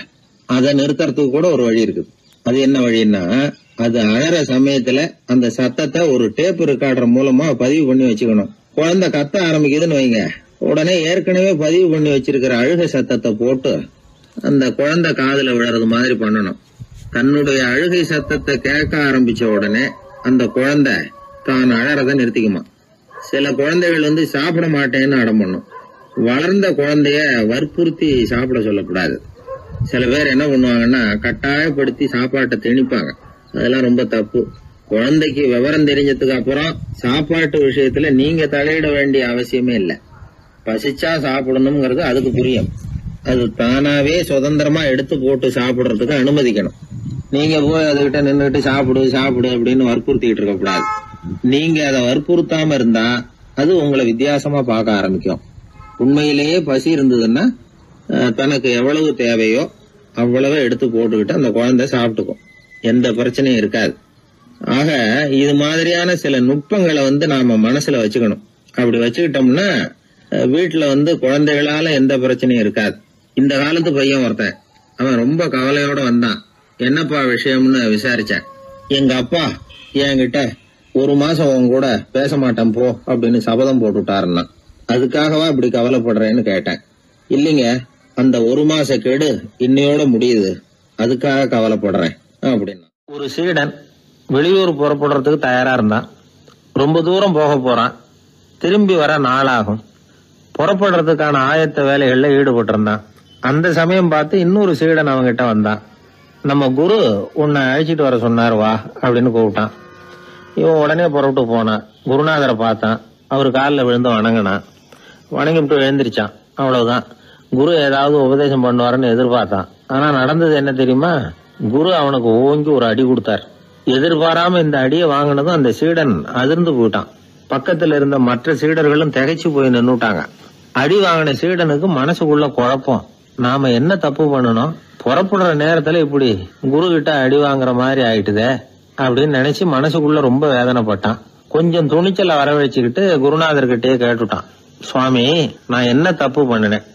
அதை நிறுத்துறதுக்கு கூட ஒரு வழி இருக்குது. அது என்ன வழின்னா, அது அழற சமயத்துல அந்த சத்தத்தை ஒரு டேப் ரெக்கார்டர் மூலமா பதிவு பண்ணி வச்சுக்கணும். குழந்தை கத்த ஆரம்பிக்குதுன்னு வைங்க, உடனே ஏற்கனவே பதிவு பண்ணி வச்சிருக்கிற அழுகை சத்தத்தை போட்டு அந்த குழந்தை காதுல விழறது மாதிரி பண்ணணும். தன்னுடைய அழுகை சத்தத்தை கேட்க ஆரம்பிச்ச உடனே அந்த குழந்தை தான் அழறதை நிறுத்திக்குமா. சில குழந்தைகள் சாப்பிட மாட்டேன்னு அடம் பண்ணும். வளர்ந்த குழந்தைய வற்புறுத்தி சாப்பிட சொல்லக்கூடாது. சில பேர் என்ன பண்ணுவாங்கன்னா, கட்டாயப்படுத்தி சாப்பாட்டை திணிப்பாங்க. அதெல்லாம் ரொம்ப தப்பு. குழந்தைக்கு விவரம் தெரிஞ்சதுக்கு அப்புறம் சாப்பாட்டு விஷயத்துல நீங்க தலையிட வேண்டிய அவசியமே இல்லை. பசிச்சா சாப்பிடணுங்கிறது அதுக்கு புரியும். அது தானாவே சுதந்திரமா எடுத்து போட்டு சாப்பிடுறதுக்கு அனுமதிக்கணும். நீங்க போய் அதுகிட்ட நின்றுட்டு சாப்பிடு சாப்பிடு அப்படின்னு வற்புறுத்திக்கிட்டு இருக்க கூடாது. நீங்க அதை வற்புறுத்தாம இருந்தா அது உங்களை வித்தியாசமா பார்க்க ஆரம்பிக்கும். உண்மையிலேயே பசி இருந்ததுன்னா தனக்கு எவ்வளவு தேவையோ அவ்வளவு எடுத்து போட்டுக்கிட்டு அந்த குழந்தை சாப்பிட்டுக்கும், எந்த பிரச்சனையும் இருக்காது. ஆக இது மாதிரியான சில நுட்பங்களை நாம மனசுல வச்சுக்கணும். அப்படி வச்சுக்கிட்டோம்னா வீட்டுல குழந்தைகளால எந்த பிரச்சனையும் இருக்காது. இந்த காலத்து பையன் ஒருத்தன், அவன் ரொம்ப கவலையோட வந்தான். என்னப்பா விஷயம்னு விசாரிச்சேன். எங்க அப்பா என்கிட்ட 1 மாசம் உன் கூட பேச மாட்டேன் போ அப்படின்னு சபதம் போட்டுட்டாருன்னா, அதுக்காகவா இப்படி கவலைப்படுறேன்னு கேட்டேன். இல்லைங்க, அந்த 1 மாச கெடு இன்னையோட முடியுது, அதுக்காக கவலைப்படுறேன் அப்படின்னா. ஒரு சீடன் வெளியூர் புறப்படுறதுக்கு தயாரா இருந்தான். ரொம்ப தூரம் போக போறான், திரும்பி வர நாளாகும். புறப்படுறதுக்கான ஆயத்த வேலைகள்ல ஈடுபட்டு இருந்தான். அந்த சமயம் பார்த்து இன்னொரு சீடன் அவங்கிட்ட வந்தான். நம்ம குரு உன்னை அழைச்சிட்டு வர சொன்னார் வா அப்படின்னு கூப்பிட்டான். இவன் உடனே புறப்பட்டு போனான். குருநாதரை பார்த்தான். அவர் காலில் விழுந்து வணங்கினான். வணங்கிவிட்டு எழுந்திரிச்சான். அவ்வளவுதான். குரு ஏதாவது உபதேசம் பண்ணுவாருன்னு எதிர்பார்த்தான். ஆனா நடந்தது என்ன தெரியுமா? குரு அவனுக்கு ஓங்கி ஒரு அடி கொடுத்தார். எதிர்பாராம இந்த அடியை வாங்கினதும் அந்த சீடன் அதிர்ந்து போயிட்டான். பக்கத்துல இருந்த மற்ற சீடர்களும் திகைச்சு போய் நின்னுட்டாங்க. அடி வாங்கின சீடனுக்கு மனசுக்குள்ள குழப்பம். நாம என்ன தப்பு பண்ணணும், புறப்படுற நேரத்துல இப்படி குரு கிட்ட அடி வாங்குற மாதிரி ஆயிட்டுதே அப்படின்னு நினைச்சு மனசுக்குள்ள ரொம்ப வேதனைப்பட்டான். கொஞ்சம் துணிச்சலை வரவழைச்சுக்கிட்டு குருநாதர்கிட்டயே கேட்டுட்டான். சுவாமி, நான் என்ன தப்பு பண்ணினேன்?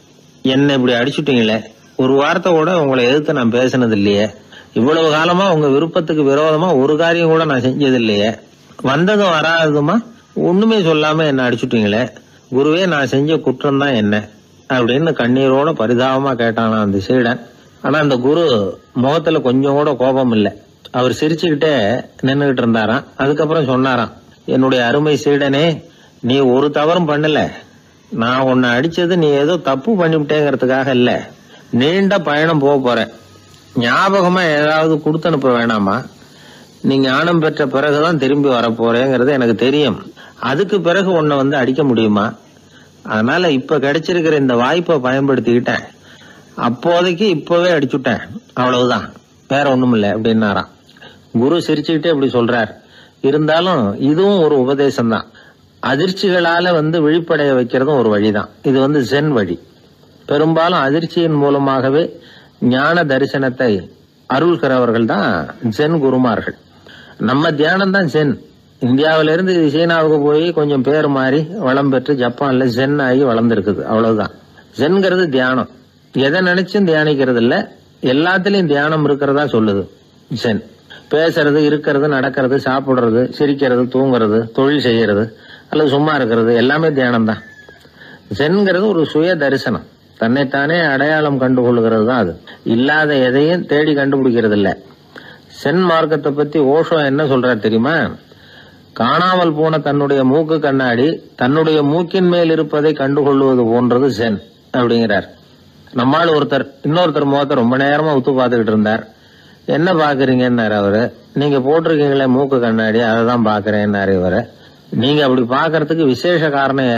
என்ன இப்படி அடிச்சுட்டீங்களே, ஒரு வார்த்தை கூட உங்களை எதிர்த்து நான் பேசினது இல்லையே, இவ்வளவு காலமா உங்க விருப்பத்துக்கு விரோதமா ஒரு காரியம் கூட நான் செஞ்சது இல்லையே, வந்ததும் வராததுமா ஒண்ணுமே சொல்லாம என்ன அடிச்சுட்டீங்களே, குருவே நான் செஞ்ச குற்றம் தான் என்ன அப்படின்னு கண்ணீரோட பரிதாபமா கேட்டானா அந்த சீடன். ஆனா அந்த குரு முகத்துல கொஞ்சம் கூட கோபம் இல்லை. அவர் சிரிச்சுக்கிட்டே நின்னுகிட்டு இருந்தாராம். அதுக்கப்புறம் சொன்னாராம், என்னுடைய அருமை சீடனே, நீ ஒரு தவறும் பண்ணல. நான் உன்னை அடிச்சது நீ ஏதோ தப்பு பண்ணிவிட்டேங்கிறதுக்காக இல்ல, நீண்ட பயணம் போக போறேன், ஞாபகமா ஏதாவது கொடுத்து அனுப்ப வேணாமா? நீ ஞானம் பெற்ற பிறகுதான் திரும்பி வரப்போறேங்கிறது எனக்கு தெரியும். அதுக்கு பிறகு உன்னை அடிக்க முடியுமா? அதனால இப்ப கிடைச்சிருக்கிற இந்த வாய்ப்பை பயன்படுத்திக்கிட்டேன். அப்போதைக்கு இப்பவே அடிச்சுட்டேன், அவ்வளவுதான், வேற ஒண்ணும் இல்லை அப்படின்னாராம். குரு சிரிச்சுக்கிட்டே இப்படி சொல்றார். இருந்தாலும் இதுவும் ஒரு உபதேசம் தான். அதிர்ச்சிகளால விழிப்படைய வைக்கிறதும் ஒரு வழிதான். இது ஜென் வழி. பெரும்பாலும் அதிர்ச்சியின் மூலமாகவே ஞான தரிசனத்தை அருள்கிறவர்கள் தான் ஜென் குருமார்கள். நம்ம தியானம் தான் ஜென். இந்தியாவிலிருந்து சீனாவுக்கு போய் கொஞ்சம் பேர் மாறி வளம் பெற்று ஜப்பான்ல ஜென் ஆகி வளர்ந்துருக்குது, அவ்வளவுதான். ஜென்கிறது தியானம். எதை நினைச்சும் தியானிக்கிறது இல்ல, எல்லாத்திலையும் தியானம் இருக்கிறதா சொல்லுது ஜென். பேசுறது, இருக்கிறது, நடக்கிறது, சாப்பிடுறது, சிரிக்கிறது, தூங்குறது, தொழில் செய்யறது அல்லது சும்மா இருக்கிறது எல்லாமே தியானம் தான். ஜென்கிறது ஒரு சுய தரிசனம், தன்னைத்தானே அடையாளம் கண்டுகொள்கிறது தான். அது இல்லாத எதையும் தேடி கண்டுபிடிக்கிறது இல்ல. சென் மார்க்கத்தை பத்தி ஓஷோ என்ன சொல்றாரு தெரியுமா? காணாமல் போன தன்னுடைய மூக்கு கண்ணாடி தன்னுடைய மூக்கின் மேல் இருப்பதை கண்டுகொள்வது போன்றது சென் அப்படிங்கிறார். நம்மால் ஒருத்தர் இன்னொருத்தர் முகத்தை ரொம்ப நேரமா உத்து பார்த்துக்கிட்டு இருந்தார். என்ன பாக்குறீங்கன்னாரு அவரு. நீங்க போட்டிருக்கீங்களே மூக்கு கண்ணாடி, அதை தான் பாக்குறேன்னாரு இவரை. நீங்க அப்படி பாக்குறதுக்கு விசேஷ காரணம்